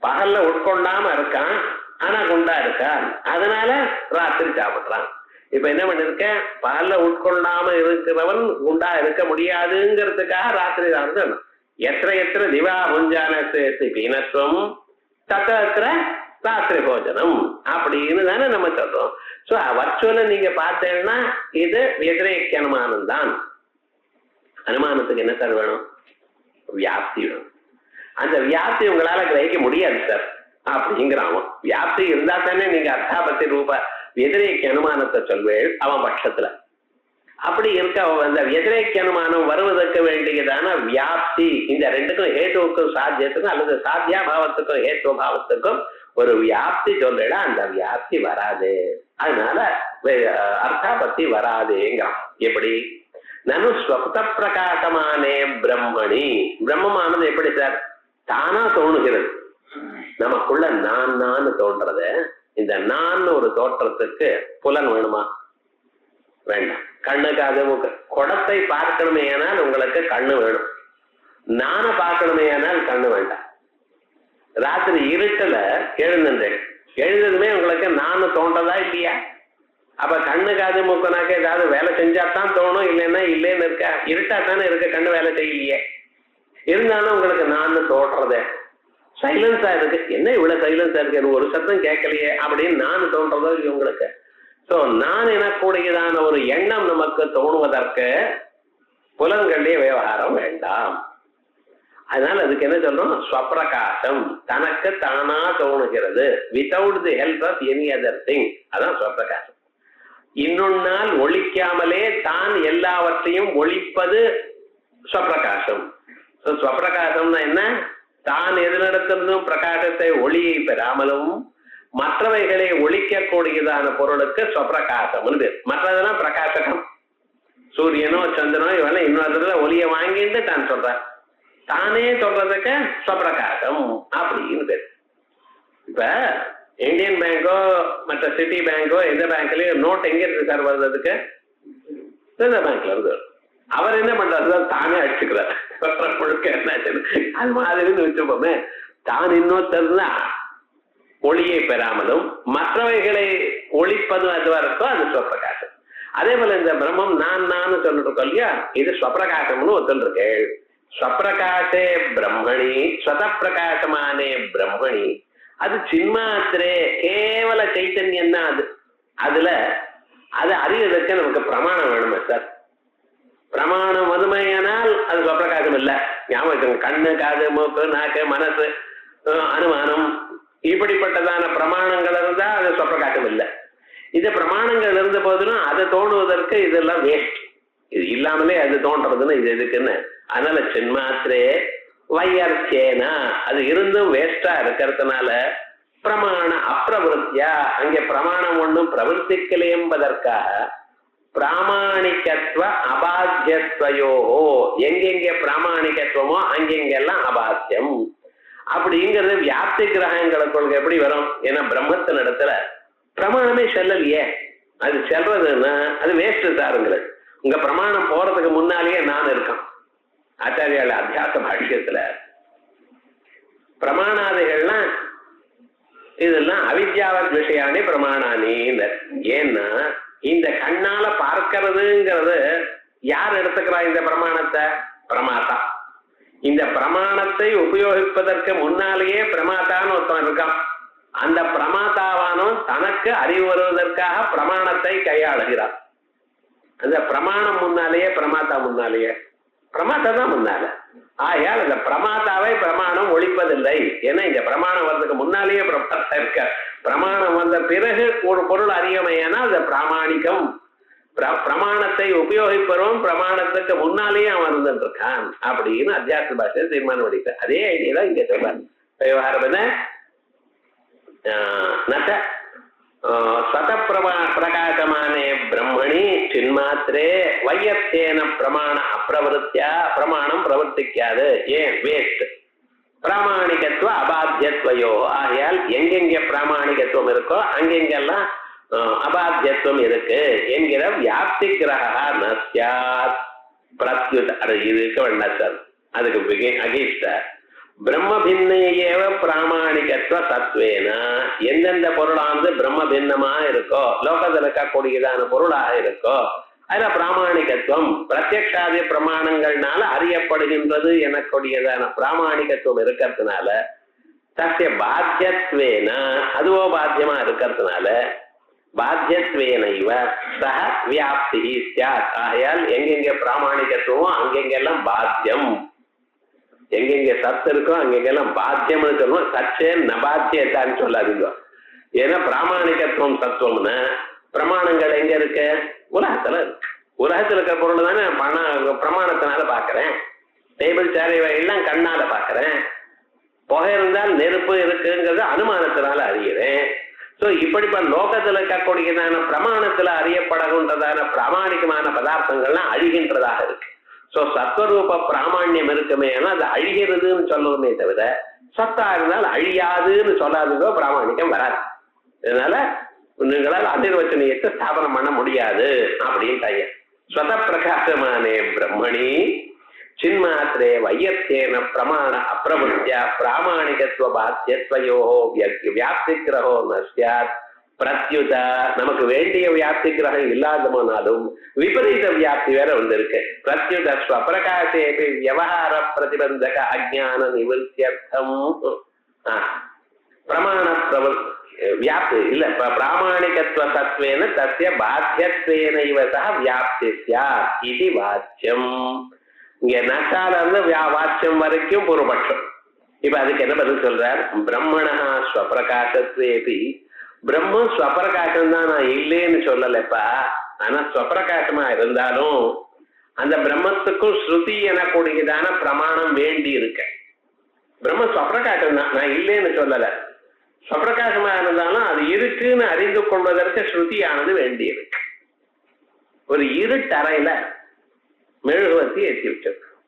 பகல்ல உட்கொண்டாம இருக்கான், ஆனா குண்டா இருக்கான், அதனால ராத்திரி சாப்பிடுறான். இப்ப என்ன பண்ணிருக்க? பகல்ல உட்கொண்டாம இருக்கிறவன் குண்டா இருக்க முடியாதுங்கிறதுக்காக ராத்திரி தான். எத்திர எத்திர திவா புஞ்சானத்து பீனத்துவம் தத்திர ராத்திரி போஜனம் அப்படின்னு தானே நம்ம சொல்றோம். சோ வர்ச்சுவலா நீங்க பார்த்தேன்னா இது வத்திரேக்கிய அனுமானம் தான். அனுமானத்துக்கு என்ன சார் வேணும்? வியாப்தி வேணும். அந்த வியாப்தி உங்களால கிரகிக்க முடியாது சார் அப்படிங்கிறான். வியாப்தி இருந்தா தானே நீங்க அர்த்தாபத்தி ரூப வத்திரேக்கிய அனுமானத்தை சொல்வேள் அவன் பட்சத்துல. அப்படி இருக்க அந்த வத்திரேக்கிய அனுமானம் வருவதற்கு வேண்டியதான வியாப்தி, இந்த ரெண்டுக்கும் ஹேத்துவுக்கும் சாத்தியத்துக்கும் அல்லது சாத்தியா பாவத்துக்கும் ஹேத்துவ பாவத்துக்கும் ஒரு வியாப்தி சொல்றா, அந்த வியாப்தி வராது. அதனால அர்த்தாபத்தி வராதுங்கிறான். எப்படி? நனு ஸ்வப்த பிரகாசமானே பிரம்மணி. பிரம்மமானது எப்படி சார்? தானா தோணுகிறது. நமக்குள்ள நான் தோன்றது. இந்த நான் ஒரு தோற்றத்துக்கு புலன் வேணுமா? வேண்டாம். கண்ணுக்காக குடத்தை பார்க்கணுமே ஆனால் உங்களுக்கு கண்ணு வேணும். நானை பார்க்கணுமே ஆனால் கண்ணு வேண்டாம். ராத்திரி இருட்டுல எழுந்தேன், எழுந்ததுமே உங்களுக்கு நான் தோன்றதா இல்லையா? அப்ப கண்ணு காது மூக்கனாக்க ஏதாவது வேலை செஞ்சாதான் தோணும், இல்லைன்னா இல்லைன்னு இருக்க. இருட்டா தானே இருக்க, கண்ணு வேலை செய்யலையே. இருந்தாலும் உங்களுக்கு நான் தோன்றதே. சைலன்ஸா இருக்கு, என்ன இவ்வளவு சைலன்ஸா இருக்கு, ஒரு சத்தம் கேட்கலையே அப்படின்னு நான் தோன்றதோ இல்லையா உங்களுக்கு? சோ நான் எனக்கூடியதான ஒரு எண்ணம் நமக்கு தோணுவதற்கு புலன்களுடைய விவகாரம் வேண்டாம். அதனால அதுக்கு என்ன சொல்றோம்? ஸ்வப்பிரகாசம், தனக்கு தானா தோணுகிறது, without the help of any other thing. அதான் ஸ்வப்பிரகாசம். இன்னொன்னால் ஒழிக்காமலே தான் எல்லாவற்றையும் ஒழிப்பது ஸ்வப்பிரகாசம். ஸ்வப்பிரகாசம்னா என்ன? தான் எதிரிடத்திலிருந்தும் பிரகாசத்தை ஒளியை பெறாமலும் மற்றவைகளை ஒழிக்கக்கூடியதான பொருளுக்கு ஸ்வப்பிரகாசம்னு பேர். மற்றதெல்லாம் பிரகாசகம். சூரியனோ சந்திரனோ இவெல்லாம் இன்னொரு ஒளியை வாங்கிட்டு தான் சொல்றார். தானே சொல்றதுக்கு ஸ்வப்பிரகாசம் அப்படின்னு பேர். இப்ப இந்தியன் பேங்கோ மற்ற சிட்டி பேங்கோ எந்த பேங்க்லயும் நோட் எங்க இருக்கு சார் வருதுக்கு? ரிசர்வ் பேங்க்ல இருந்து. அவர் என்ன பண்றாரு? தானே அடிச்சுக்கிறார். முழுக்க என்ன அது மாதிரின்னு வச்சுப்போமே. தான் இன்னொருத்தர் ஒளியை பெறாமலும் மற்றவைகளை ஒழிப்பதும் அதுவா இருக்கோ அது ஸ்வப்பிரகாசம். அதே போல இந்த பிரம்மம் நான் சொல்லிட்டு இருக்கோம் இல்லையா, இது ஸ்வப்பிரகாசம்னு ஒருத்தல் இருக்கு. ஸ்வப்பிரகாசே பிரம்மணி, ஸ்வத பிரகாசமானே பிரம்மணி, அது சின்மாத்திரே கேவல சைத்தன்யம் தான். அதுல அதை அறிவதற்கு நமக்கு பிரமாணம் வேணுமா சார்? பிரமாணம் வறுமையானால் அது ஸ்வப்பிரகாசம் இல்லை. ஞாபகம், கண்ணு காது மூக்கு நாக்கு மனசு அனுமானம் இப்படிப்பட்டதான பிரமாணங்கள் இருந்தா அது ஸ்வப்பிரகாசம் இல்லை. இது பிரமாணங்கள் இருந்த போதிலும் அதை தோணுவதற்கு இதெல்லாம் வேஸ்ட். இது இல்லாமலே அது தோன்றதுன்னு இது எதுக்குன்னு. அதனால சின்மாத்திரே வையர்ச்சேனா, அது இருந்தும் வேஸ்டா இருக்கிறதுனால பிரமாண அப்பிரவருத்தியா, அங்கே பிரமாணம் ஒன்றும் பிரவர்த்திக்கலை என்பதற்காக பிராமாணிகத்துவ அபாத்தியத்வயோகோ, எங்கெங்கே பிராமாணிகத்துவமோ அங்கெங்கெல்லாம் அபாத்தியம் அப்படிங்கிறது வியாப்தி கிரகங்களுக்கு எப்படி வரும்? ஏன்னா பிரம்மத்தின் இடத்துல பிரமாணமே செல்லலையே. அது செல்றதுன்னா அது வேஸ்ட் சாருங்கிறது. உங்க பிரமாணம் போறதுக்கு முன்னாலேயே நான் இருக்கேன். ஆச்சாரியால அத்தியாச பாஷ்யத்துல பிரமாணாதிகள்லாம் இதெல்லாம் அவித்யாவத் விஷயானே பிரமாணானி. ஏன்னா இந்த கண்ணால பார்க்கிறதுங்கிறது யார் எடுத்துக்கிறா? இந்த பிரமாணத்தை பிரமாதா. இந்த பிரமாணத்தை உபயோகிப்பதற்கு முன்னாலேயே பிரமாதான்னு ஒருத்தன் இருக்கான். அந்த பிரமாதாவானும் தனக்கு அறிவு வருவதற்காக பிரமாணத்தை கையாளுகிறார். அந்த பிரமாணம் முன்னாலேயே பிரமாதா முன்னாலேயே பிரமாதா தான் முன்னால. ஆகையால் அந்த பிரமாதாவை பிரமாணம் ஒழிப்பதில்லை. ஏன்னா இந்த பிரமாணம் வர்றதுக்கு முன்னாலேயே பிரமாதா இருக்க. பிரமாணம் வந்த பிறகு ஒரு பொருள் அறியமையானா அது பிராமாணிகம். பிரமாணத்தை உபயோகிப்பவரும் பிரமாணத்துக்கு முன்னாலேயே அவன் இருந்துட்டு இருக்கான் அப்படின்னு அத்தியாச பாஷை தீர்மானம் பண்ணிட்டான். அதே ஐடியா தான் இங்க சொல்றாங்க. விவகாரம் என்ன? ஸ்வத பிரகாசமானே பிரம்மணி சின்மாத்திரே வையத்தேன பிரமாண அப்பிரவருத்தியா, பிரமாணம் பிரவர்த்திக்காது. ஏன்? வேஸ்ட். பிராமாணிகத்துவ அபாத்தியத்வயோ, ஆகையால் எங்கெங்க பிராமாணிகத்துவம் இருக்கோ அங்கெங்கெல்லாம் அபாத்தியத்துவம் இருக்கு என்கிற வியாப்தி கிரகா நஸ்யாத் பிரத்யுத. அது இருக்க வேண்டாம் சார், அதுக்கு அகேஷ்ட பிரம்ம பின்னையேவ பிராமாணிகத்துவ தத்துவேனா, எந்தெந்த பொருளானது பிரம்ம பின்னமா இருக்கோ, லோகத்தில் இருக்கக்கூடியதான பொருளாக இருக்கோ அதுல பிராமாணிகத்துவம் பிரத்யக்ஷாதி பிரமாணங்கள்னால அறியப்படுகின்றது எனக்கூடியதான பிராமாணிகத்துவம் இருக்கிறதுனால தஸ்ய பாத்தியத்வேன, அதுவோ பாத்தியமா இருக்கிறதுனால பாத்தியத்வேன இவ சக வியாப்தி சியாத். ஆகையால் எங்கெங்க பிராமாணிகத்துவம் அங்கெங்கெல்லாம் பாத்தியம், எங்கெங்க சத்து இருக்கோ அங்கெங்கெல்லாம் பாத்தியம்னு சொல்லுவோம். சச்சே நபாத்தியத்தான்னு சொல்லாதீங்க. ஏன்னா பிராமாணிகத்துவம் சத்துவம்னா பிரமாணங்கள் எங்க இருக்கு? உலகத்துல இருக்கு. உலகத்துல இருக்கிற பொருள் தானே பிரமாணத்தினால பாக்குறேன். டேபிள் சேர் எல்லாம் கண்ணால பாக்குறேன். புகை இருந்தால் நெருப்பு இருக்குங்கிறது அனுமானத்தினால அறிகிறேன். ஸோ இப்படிப்பட்ட லோகத்துல இருக்கக்கூடியதான பிரமாணத்துல அறியப்படுகின்றதான பிராமாணிகமான பதார்த்தங்கள்லாம் அழிகின்றதாக இருக்கு. ஸோ சத்வரூப பிராமாண்யம் இருக்குமே, ஏன்னா அது அழிகிறதுன்னு சொல்லுவோமே தவிர சத்தா இருந்தால் அழியாதுன்னு சொல்லாதுங்கோ, பிராமாணிக்கம் வராது. இதனால நீங்களால் அதிர்வச்சனையத்தை ஸ்தாபனம் பண்ண முடியாது அப்படின்ட்டாங்க. ஸ்வத பிரகாசமானே பிரம்மணி சின்மாத்திரே வையத்தேன பிரமாண அப்பிரவருத்தியா பிராமாணிகத்துவ பாத்தியத்வயோ வியாப்தி கிரகோ நஸ்யாத் பிரத்யுத. நமக்கு வேண்டிய வியாப்தி கிரகம் இல்லாத போனாலும் விபரீத வியாப்தி வேற வந்திருக்கு. பிரத்யுத ஸ்வபிரகாசே வியவஹார பிரதிபந்தக அஜ்ஞான நிவர்த்தியர்த்தம் பிரமாண வியாப்தி இல்ல பிராமாணிகத்துவ தத்துவேன தஸ்ய பாத்தியத்வேன இவ சக வியாப்தி ஸ்யாத் இது வாச்சியம். இங்க நட்டால இருந்து வாச்சியம் வரைக்கும் பூர்வபட்சம். இப்ப அதுக்கு என்ன பதில் சொல்றார்? பிரம்மணா ஸ்வபிரகாசத்வேபி, பிரம்மம் ஸ்வபிரகாசம் தான், நான் இல்லைன்னு சொல்லலப்பா. ஆனா ஸ்வபிரகாசமா இருந்தாலும் அந்த பிரம்மத்துக்கும் ஸ்ருதி எனக்கூடியதான பிரமாணம் வேண்டி இருக்க. பிரம்ம ஸ்வபிரகாசம் தான், நான் இல்லைன்னு சொல்லல. ஸ்வப்பிரகாசமா இருந்தாலும் அது இருக்குன்னு அறிந்து கொள்வதற்கு ஸ்ருதியானது வேண்டியிருக்கு. ஒரு இருட்டறையில மெழுகுவத்தி ஏற்றி வச்சிருக்கான்.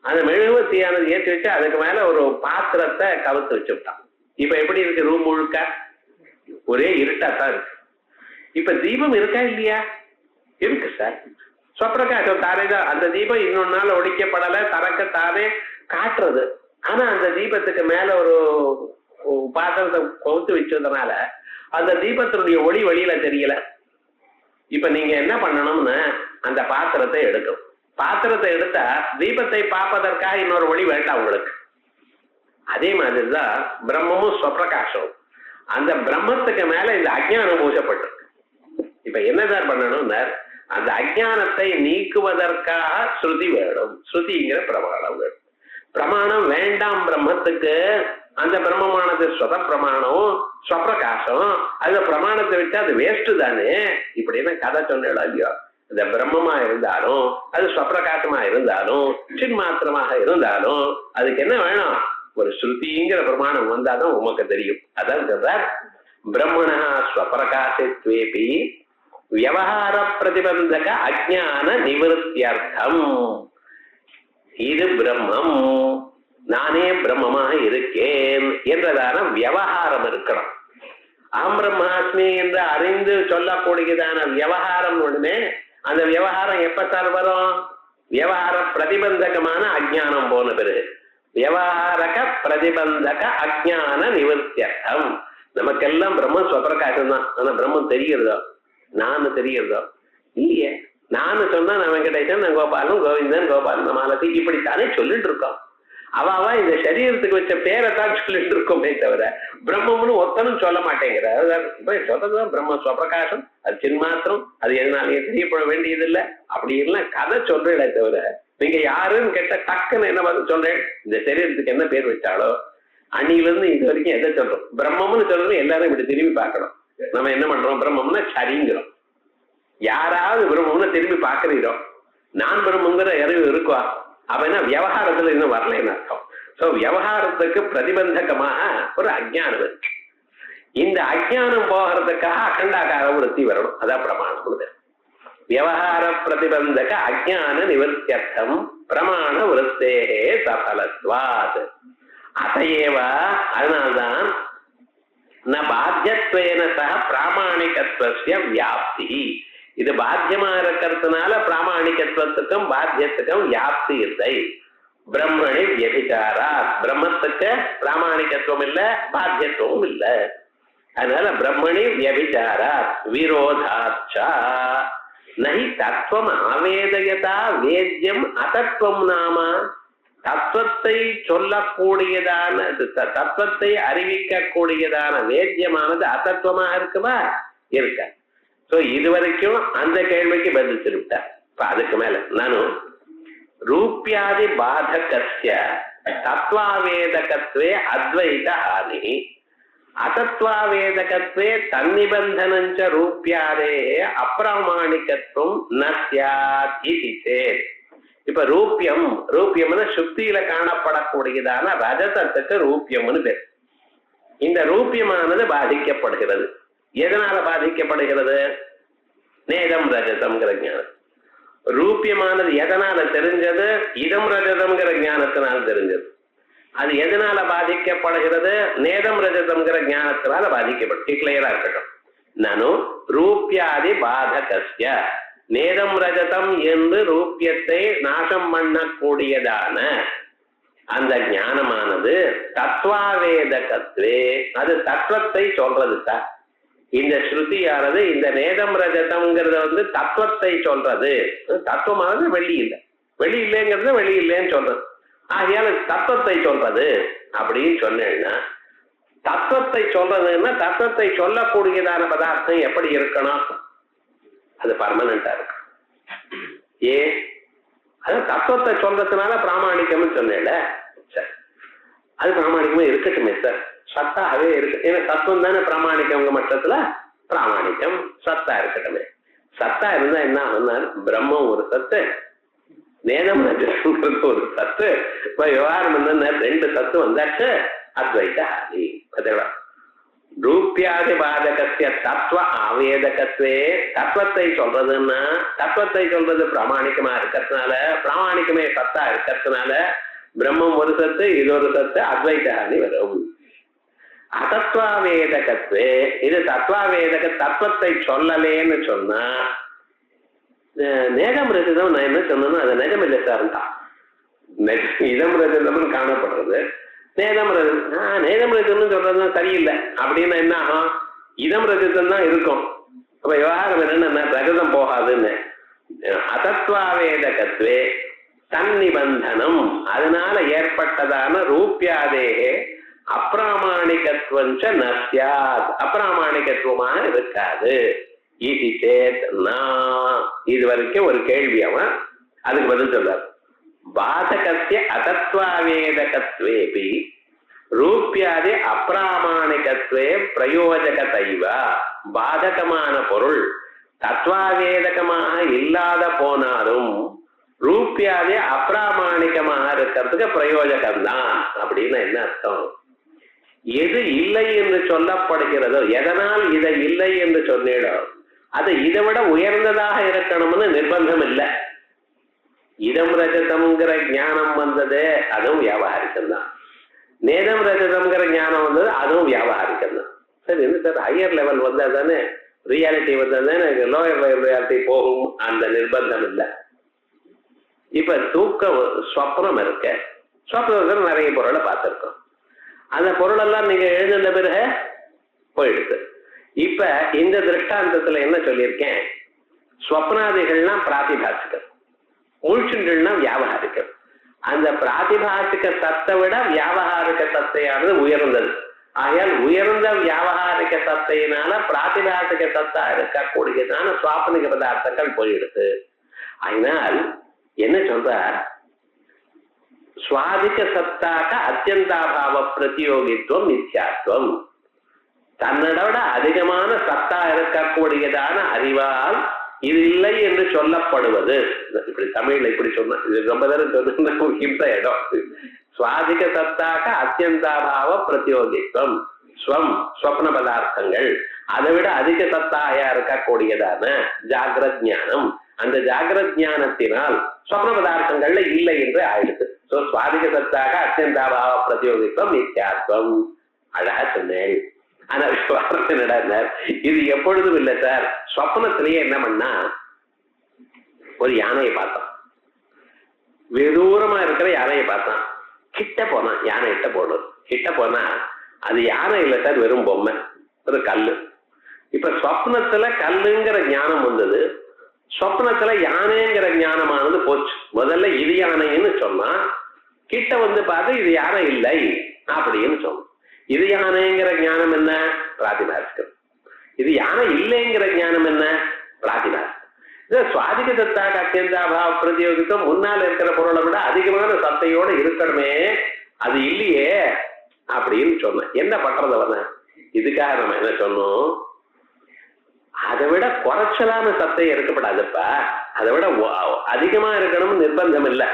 அந்த மெழுகுவத்தியானது ஏற்றி வச்சு அதுக்கு மேல ஒரு பாத்திரத்தை கவுத்து வச்சுட்டான். இப்ப எப்படி இருக்கு? ரூம் முழுக்க ஒரே இருட்டாத்தான் இருக்கு. இப்ப தீபம் இருக்கா இல்லையா? இருக்கு சார். ஸ்வப்பிரகாசம் தானே தான். அந்த தீபம் இன்னொரு நாள் ஒழிக்கப்படலை, தரக்கத்தானே காட்டுறது. ஆனா அந்த தீபத்துக்கு மேல ஒரு பாத்திரத்தை கவுத்து வச்சதுனால அந்த தீபத்தினுடைய ஒளி வழியில தெரியல. இப்ப நீங்க என்ன பண்ணணும்னு அந்த பாத்திரத்தை எடுக்கணும். பாத்திரத்தை எடுத்தா தீபத்தை பார்ப்பதற்காக இன்னொரு ஒளி வேண்டாம் உங்களுக்கு. அதே மாதிரிதான் பிரம்மமும் ஸ்வப்பிரகாசம். அந்த பிரம்மத்துக்கு மேல இந்த அஜ்ஞானம் பூசப்பட்டிருக்கு. இப்ப என்னதான் பண்ணணும்னா அந்த அஜ்ஞானத்தை நீக்குவதற்காக ஸ்ருதி வேணும். ஸ்ருதிங்கிற பிரமாணம் வேணும். பிரமாணம் வேண்டாம் பிரம்மத்துக்கு. அந்த பிரம்மமானது ஸ்வத பிரமாணம், ஸ்வப்பிரகாசம். அந்த பிரமாணத்தை விட்டு அது வேஸ்ட் தானே. இப்படின்னு கதை சொன்னேன் இல்லையோ. இந்த பிரம்மமா இருந்தாலும் அது ஸ்வப்பிரகாசமா இருந்தாலும் சின்மாத்திரமாக இருந்தாலும் அதுக்கு என்ன வேணும்? ஒரு ஸ்ருதிங்கிற பிரமாணம் வந்தாதான் உமக்கு தெரியும். அதான் சொல்றார், பிரம்மணா ஸ்வப்பிரகாசத்வேபி வியவஹார பிரதிபந்தக அஜ்ஞான நிவர்த்தியர்த்தம். இது பிரம்மம், நானே பிரம்மமாக இருக்கேன் என்றதான வியவஹாரம் இருக்கணும். அகம் பிரம்மாஸ்மி என்று அறிந்து சொல்லக்கூடியதான வியவஹாரம் ஒண்ணுமே. அந்த வியவஹாரம் எப்ப சார் வரும்? வியவஹார பிரதிபந்தகமான அஜ்ஞானம் போன பிறகு. வியவஹாரக பிரதிபந்தக அஜ்ஞான நிவர்த்தியர்த்தம். நமக்கெல்லாம் பிரம்மம் ஸ்வப்பிரகாசம் தான். ஆனா பிரம்மம் தெரிகிறதோ? நானு தெரிகிறதோ? இல்லையே. நானு சொன்னா நான் வெங்கடேசன், நான் கோபாலன், கோவிந்தன், கோபாலன், மாலதி இப்படித்தானே சொல்லிட்டு இருக்கோம். அவ இந்த சரீரத்துக்கு வச்ச பேரை தான் சொல்லிட்டு இருக்கோமே தவிர பிரம்மம்னு ஒத்தனும் சொல்ல மாட்டேங்கிற. இப்ப சொல்றதுதான் பிரம்ம ஸ்வப்பிரகாசம், அது சின்மாத்திரம், அது எதனாலேயே தெரியப்பட வேண்டியது இல்லை அப்படி எல்லாம் கதை சொல்றீங்களே தவிர நீங்க யாருன்னு கேட்ட டக்குன்னு என்ன பார்த்து சொல்றேன்? இந்த சரீரத்துக்கு என்ன பேர் வச்சாலோ அன்னிலிருந்து இது வரைக்கும் எதை சொல்றோம்? பிரம்மம்னு சொல்றோம். எல்லாரும் இப்படி திரும்பி பார்க்கணும். நம்ம என்ன பண்றோம்? பிரம்மம்னா சரிங்கிறோம். யாராவது பிரம்மம்னு திரும்பி பார்க்கிறோம். நான் பிரம்மங்கிற அறிவு இருக்கா? அவனா விவகாரத்துல இன்னும் வரலைன்னு அர்த்தம். சோ விவகாரத்துக்கு பிரதிபந்தகமாக ஒரு அஜ்ஞானம் இருக்கு. இந்த அஜ்ஞானம் போகிறதுக்காக அகண்டாகார விருத்தி வரணும். அதான் பிரமாணம். விவகார பிரதிபந்தக அஜ்ஞான நிவர்த்தியர்த்தம் பிரமாண விருத்தேகே சபலத்வாத். அதையேவ அதனால்தான் ந பாத்தியத்வேன சக பிராமாணிகத்வஸ்ய வியாப்தி. இது பாத்தியமா இருக்கிறதுனால பிராமாணிகத்துவத்துக்கும் பாத்தியத்துக்கும் வியாப்தி இல்லை. பிரம்மணி வியபிச்சாரா. பிரம்மத்துக்கு பிராமாணிகத்துவம் இல்லை, பாத்தியத்துவம் இல்லை. அதனால பிரம்மணி வியபிச்சாரா விரோதாச்சா நஹி தத்துவம் ஆவேதயதா வேத்யம் அதத்துவம் நாம. தத்துவத்தை சொல்லக்கூடியதான தத்துவத்தை அறிவிக்கக்கூடியதான வேத்தியமானது அத்தத்துவமாக இருக்குமா? இருக்க. சோ இதுவரைக்கும் அந்த கேள்விக்கு பதில் திருப்பிட்டார். இப்ப அதுக்கு மேல நானும் ரூபியாதி பாதகஸ்ய தத்வாவேதகத்வே அத்வைத ஹானி அதத்வாவேதகத்வே தன்னிபந்தனஞ்ச ரூபியாதே அப்பிரமாணிகத்துவம் ந ஸ்யாத் இதி சேத். இப்ப ரூபியம்னு சுத்தியில காணப்படக்கூடியதான ரஜதத்துக்கு ரூபியம்னு பேர். இந்த ரூபியமானது பாதிக்கப்படுகிறது. எதனால பாதிக்கப்படுகிறது? நேதம் ரஜதம்ங்கிற ஞானம். ரூபியமானது எதனால தெரிஞ்சது? இதம் ரஜதம்ங்கிற ஞானத்தினால் தெரிஞ்சது. அது எதனால பாதிக்கப்படுகிறது? நேதம் ரஜதம்ங்கிற ஞானத்தினால பாதிக்கப்பட்டு கிளியரா இருக்கட்டும். நானும் ரூபியாதி பாதகஸ்ய நேதம் ரஜதம் என்று ரூபியத்தை நாசம் பண்ணக்கூடியதான அந்த ஞானமானது தத்வாவேதகத்வே, அது தத்துவத்தை சொல்றது சார். இந்த ஸ்ருதியானது இந்த நேதம் ரஜதம்ங்கிறத தத்துவத்தை சொல்றது. தத்துவமானது வெளி இல்லை, வெளி இல்லைங்கிறது வெளி இல்லைன்னு சொல்றது. ஆகையால தத்துவத்தை சொல்றது அப்படின்னு சொன்னேன்னா, தத்துவத்தை சொல்றதுன்னா தத்துவத்தை சொல்லக்கூடியதான பதார்த்தம் எப்படி இருக்கணும்? அது பர்மனண்டா இருக்கு. அது தத்துவத்தை சொல்றதுனால பிராமணிக்கம்னு சொன்னேன்ல, சரி அது பிராமணிக்கமே இருக்கட்டுமே சார், சத்தாகவே இருக்கு. ஏன்னா தத்துவம் தானே பிராமணிக்கவங்க மட்டத்துல பிராமணிக்கம், சத்தா இருக்கட்டுமே. சத்தா இருந்தா என்ன ஆகும்னா பிரம்மம் ஒரு சத்து, நேதம் ஒரு சத்து. இப்ப விவகாரம் என்ன, ரெண்டு சத்து வந்தாச்சு அத்வைத ஆதி. ரூபியாதி பாதகத்திய தத்துவ ஆவேதகத்வே, தத்துவத்தை சொல்றதுன்னா தத்துவத்தை சொல்றது பிராமணிகமா இருக்கிறதுனால, பிராமணிகமே சத்தா இருக்கிறதுனால பிரம்மம் ஒரு சத்து இது ஒரு சத்து அத்வைதானி வரும். அதத்வாவேதகத்வே, இது தத்வாவேதக தத்துவத்தை சொல்லலேன்னு சொன்னா நேகம் ரசிதம் நான் என்ன சொன்னா அது நிஜம் இல்லை சார் தான். இதம் ரசிதம்னு காணப்படுறது நேதம் நேதம் ரசிதம்னு சொல்றதுதான் சரியில்லை அப்படின்னா என்ன ஆகும்? இதம் ரசிதம் தான் இருக்கும். அப்ப விவகாரம் என்னன்னா ரஜதம் போகாதுன்னு. அதத்வாவேதகத்வே தன்னிபந்தனம், அதனால ஏற்பட்டதான ரூபியாதேகே அப்பிராமாணிகத்துவஞ்ச நஸ்யாத், அப்பிராமாணிகத்துவமாக இருக்காது. இது சேத் இது வரைக்கும் ஒரு கேள்வி. அவன் அதுக்கு பதில் சொல்றார். பாதகஸ்ய அதத்வாவேதகத்வேபி ரூபியாதி அப்பிராமாணிகத்வே பிரயோஜகதைவ, பாதகமான பொருள் தத்வாவேதகமாக இல்லாத போனாலும் ரூபியாதி அப்பிராமாணிகமாக இருக்கிறதுக்கு பிரயோஜகம்தான். அப்படின்னு என்ன அர்த்தம்? எது இல்லை என்று சொல்லப்படுகிறதோ, எதனால் இதை இல்லை என்று சொன்னிடோ அது இதை விட உயர்ந்ததாக இருக்கணும்னு நிர்பந்தம் இல்லை. இதம் ரஜதம்ங்கிற ஞானம் வந்தது அதுவும் வியாபாரிக்கம் தான். நேதம் ரஜதம்ங்கிற ஞானம் வந்தது அதுவும் வியாபாரிக்கம் தான். சரி என்ன சார், ஹையர் லெவல் வந்தா தானே ரியாலிட்டி வந்தா தானே லோயர் லெவல் ரியாலிட்டி போகும், அந்த நிர்பந்தம் இல்லை. இப்ப தூக்க ஸ்வப்னம் இருக்க, ஸ்வப்னத்தில் நிறைய பொருளை பார்த்துருக்கோம். அந்த பொருளெல்லாம் நீங்க எழுந்த பிறகு போயிடுது. இப்ப இந்த திருஷ்டாந்தத்துல என்ன சொல்லியிருக்கேன்? ஸ்வப்னாதிகள்லாம் பிராதிபாசிகம், முழுச்சுண்டுன்னா வியாபகாரிக்கம். அந்த பிராதிபாசிக சத்தை விட வியாபகாரிக சத்தையானது உயர்ந்தது. ஆகையால் உயர்ந்த வியாபகாரிக சத்தையினால பிராதிபாசிக சத்தா இருக்கக்கூடியதான சுவாபனிக பதார்த்தங்கள் போயிடுது. அதனால் என்ன சொல்றார்? சுவாதிக சத்தாக அத்தியந்தாபாவ பிரதியோகித்துவம் மித்யாத்வம், தன்னோட அதிகமான சத்தா இருக்கக்கூடியதான அறிவால் இது இல்லை என்று சொல்லப்படுவது. இப்படி தமிழ்ல இப்படி சொன்ன இது ரொம்ப தரம் சொன்ன இடம். சுவாதிக சத்தாக அத்தியந்தாபாவ பிரதியோகித்துவம், ஸ்வம் ஸ்வப்ன பதார்த்தங்கள் அதை விட அதிக சத்தாக இருக்கக்கூடியதான ஜாகிரத் ஞானம், அந்த ஜாகிரத் ஞானத்தினால் ஸ்வப்ன பதார்த்தங்கள்ல இல்லை என்று ஆயிடுது. சுவாதிக சத்தாக அத்தியந்தாபாவ பிரதியோகித்துவம் நித்தியாத்வம். அழகா சொன்னேன். ஆனா என்னடா இது எப்பொழுதும் இல்லை சார். ஸ்வப்னத்திலேயே என்ன பண்ணா, ஒரு யானையை பார்த்தான், வெதூரமா இருக்கிற யானையை பார்த்தான், கிட்ட போனான், யானை கிட்ட போடுறது. கிட்ட போனா அது யானை இல்லை சார், வெறும் பொம்மை, ஒரு கல்லு. இப்ப ஸ்வப்னத்துல கல்லுங்கிற ஞானம் வந்தது, ஸ்வப்னத்துல யானைங்கிற ஞானமானது போச்சு. முதல்ல இது யானைன்னு சொன்னா, கிட்ட வந்து பார்த்து இது யானை இல்லை அப்படின்னு சொன்னோம். இது யானைங்கிற ஞானம் என்ன? பிராதிபாசிகம். இது யானை இல்லைங்கிற ஞானம் என்ன? பிராதிபாசிகம். இது சுவாதிக சத்தாக அத்தியந்தாபாவ பிரதியோகித்துவம், முன்னால் இருக்கிற பொருளை விட அதிகமான சத்தையோடு இருக்கணுமே, அது இல்லையே அப்படின்னு சொன்னேன். என்ன பண்றது அவன? இதுக்காக நம்ம என்ன சொன்னோம்? அதை விட குறைச்சலான சத்தை இருக்கப்படாதுப்பா, அதை விட அதிகமா இருக்கணும்னு நிர்பந்தம் இல்லை,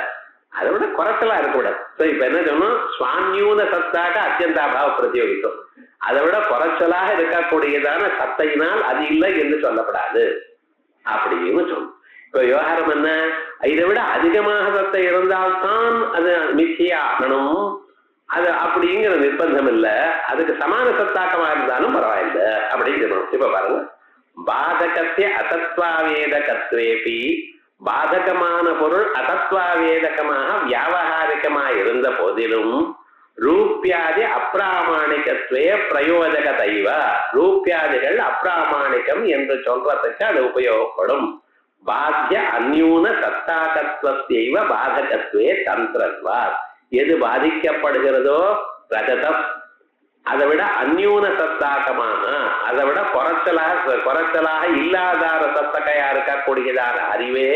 அதை விட குறைச்சலா இருக்கக்கூடாது. இப்ப என்ன சொன்னோம்? ஸ்வான்யூன சத்தாக அத்தியந்தாபாவ பிரதியோகித்துவம், அதை விட குறைச்சலாக இருக்கக்கூடியதான சத்தையினால் அது இல்லை என்று சொல்லப்படாது அப்படின்னு சொன்னோம். இப்ப விவகாரம் என்ன? இதை விட அதிகமாக சத்தை இருந்தால்தான் அது மிச்சையாகணும், அது அப்படிங்கிற நிர்பந்தம் இல்லை. அதுக்கு சமான சத்தாக்கமா இருந்தாலும் பரவாயில்லை அப்படின்னு சொல்லணும். இப்ப பாருங்க, பாதகத்திய அதத்வாவேதகத்வேபி, பாதகமான பொருள் அதத்வாவேதகமாக வியாபகாரிகமாக இருந்த போதிலும் ரூபியாதி அப்பிராமாணிகத்வே பிரயோஜகதைவ, ரூபியாதிகள் அப்பிராமாணிகம் என்று சொல்றதுக்கு அது உபயோகப்படும். பாத்திய அந்யூன சத்தாகத்வத்தைவ பாதகத்வே தந்திரத்வா, எது பாதிக்கப்படுகிறதோ ரஜதம், அதை விட அந்யூன சத்தாக்கமாக, அதை விட குறைச்சலாக இல்லாதார சத்தகையா இருக்கக்கூடியதான அறிவே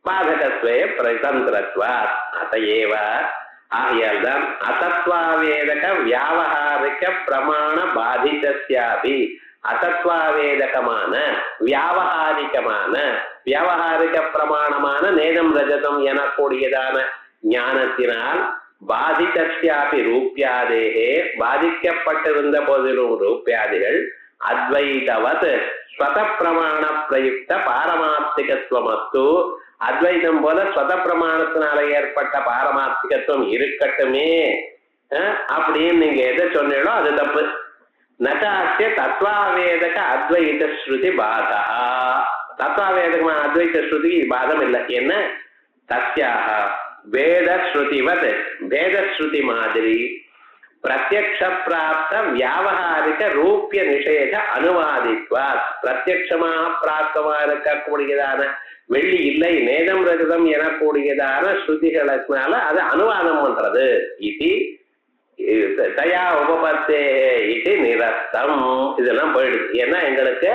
பாதகத்வே பிரதந்திரத்வா. அதையேவ, ஆகையால் தான் அசத்வாவேதக வியாவகாரிக பிரமாண பாதிதஸ்யாபி, அசத்வாவேதகமான வியாவகாரிகமான வியாவகாரிக பிரமாணமான நேதம் ரஜதம் எனக்கூடியதான ஞானத்தினால் பாதிதஸ்யாபி ரூப்யாதேகே பாதிக்கப்பட்டிருந்த போதிலும் ரூப்யாதிகள் அத்வைதவத் ஸ்வத பிரமாண பிரயுக்த பாரமார்த்திகத்துவமஸ்து அத்வைதம் போல ஸ்வத பிரமாணத்தினால ஏற்பட்ட பாரமார்த்திகத்துவம் இருக்கட்டுமே அப்படின்னு நீங்க எதை சொன்னீங்களோ அது தப்பு. நச்சாஸ்ய தத்வாவேதக அத்வைத ஸ்ருதி பாதா தத்வாவேதகமான அத்வைத ஸ்ருதி பாதம் இல்லை. என்ன தஸ்யாக வேத ஸ்ருதிவத் வேத ஸ்ருதி மாதிரி பிரத்யக்ஷ பிராப்த வியாவகாரிக ரூபிய நிஷேத அனுவாதித்வா பிரத்யக்ஷமாக பிராப்தமா இருக்கக்கூடியதான வெள்ளி இல்லை நேதம் ரஜதம் எனக்கூடியதான ஸ்ருதிகளுக்குனால அது அனுவாதம் பண்றது இது தயா உபபத்தே இது நிரஸ்தம். இதெல்லாம் போயிடுது. ஏன்னா எங்களுக்கு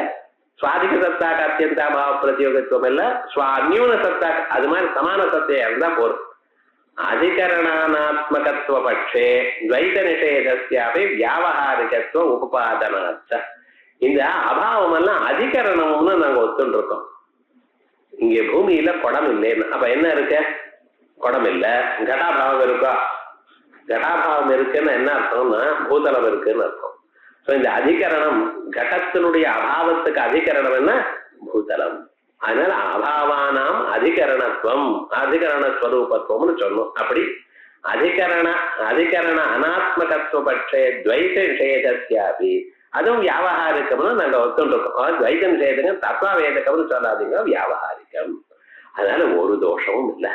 சுவாதிக சத்தாக அத்தியந்தாபாவ பிரத்யோகத்துவம் இல்ல அந்யூன சத்தாக அது மாதிரி சமான சத்தையா இருந்தா போதும். அதிகரணாத்மகத்துவ பட்சே துவைத நிஷேதஸ்யாபி வியாவகாரிகத்துவ உபபாதனாச்ச இந்த அபாவம் எல்லாம் அதிகரணம்னு நாங்க ஒத்துட்டு இருக்கோம். இங்க பூமியில குடம் இல்லைன்னு அப்ப என்ன இருக்கு? குடம் இல்ல. கடாபாவம் இருக்கா? கடாபாவம் இருக்குன்னு என்ன அர்த்தம்னா பூதளம் இருக்குன்னு அர்த்தம். இந்த அதிகரணம் கடத்தினுடைய அபாவத்துக்கு அதிகரணம் என்ன? பூதளம். அதனால அபாவானாம் அதிகரணத்துவம் அதிகரணஸ்வரூபத்துவம்னு சொன்னோம். அப்படி அதிகரண அனாத்மகத்துவ பட்சே துவைத நிஷேதஸ்யாபி அதுவும் வியாவகாரிக்கம்னு நாங்க ஒத்துருக்கோம். துவைத நிஷேதம் தத்வாவேதகம்னு சொல்லாதீங்க, வியாவகாரிக்கம். அதனால ஒரு தோஷமும் இல்லை.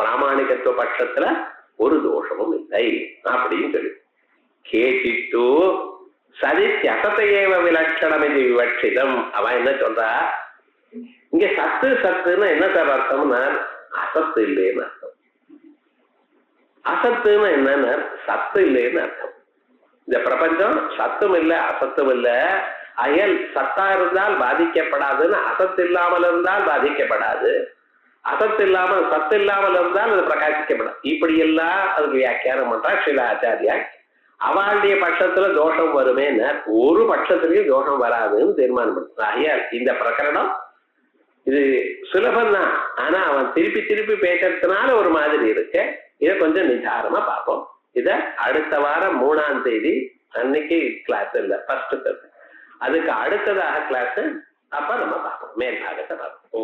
பிராமணிகத்துவ பட்சத்துல ஒரு தோஷமும் இல்லை அப்படின்னு சொல்லி கேட்டிட்டு சதித்யசத்தையேவ விலட்சணம் இது விவட்சிதம். அவன் என்ன சொல்றா? இங்க சத்துன்னு என்ன சார் அர்த்தம்னா அசத்து இல்லைன்னு அர்த்தம். அசத்துன்னு என்னன்னா சத்து இல்லைன்னு அர்த்தம். இந்த பிரபஞ்சம் சத்தும் இல்லை அசத்தும் இல்லை. அயல் சத்தா இருந்தால் பாதிக்கப்படாதுன்னு அசத்து இல்லாமல் இருந்தால் பாதிக்கப்படாது, அசத்து இல்லாமல் சத்து இல்லாமல் இருந்தால் அது பிரகாசிக்கப்படாது. இப்படி எல்லாம் அதுக்கு வியாக்கியானம் பண்றா ஸ்ரீல ஆச்சாரியா. அவளுடைய பட்சத்துல தோஷம் வருமேன்னு ஒரு பட்சத்திலையும் தோஷம் வராதுன்னு தீர்மானம் பண்றான். ஆகையால் இந்த பிரகரணம் இது சுலபம் தான். ஆனா அவன் திருப்பி திருப்பி பேசுறதுனால ஒரு மாதிரி இருக்கு. இதை கொஞ்சம் நிதானமா பார்ப்போம். இத அடுத்த வாரம் 3ஆம் தேதி அன்னைக்கு கிளாஸ் இல்ல, ஃபர்ஸ்ட் கிளாஸ். அதுக்கு அடுத்ததாக கிளாஸ் அப்ப நம்ம பார்ப்போம். மேல் பாகத்தை பார்ப்போம். ஓ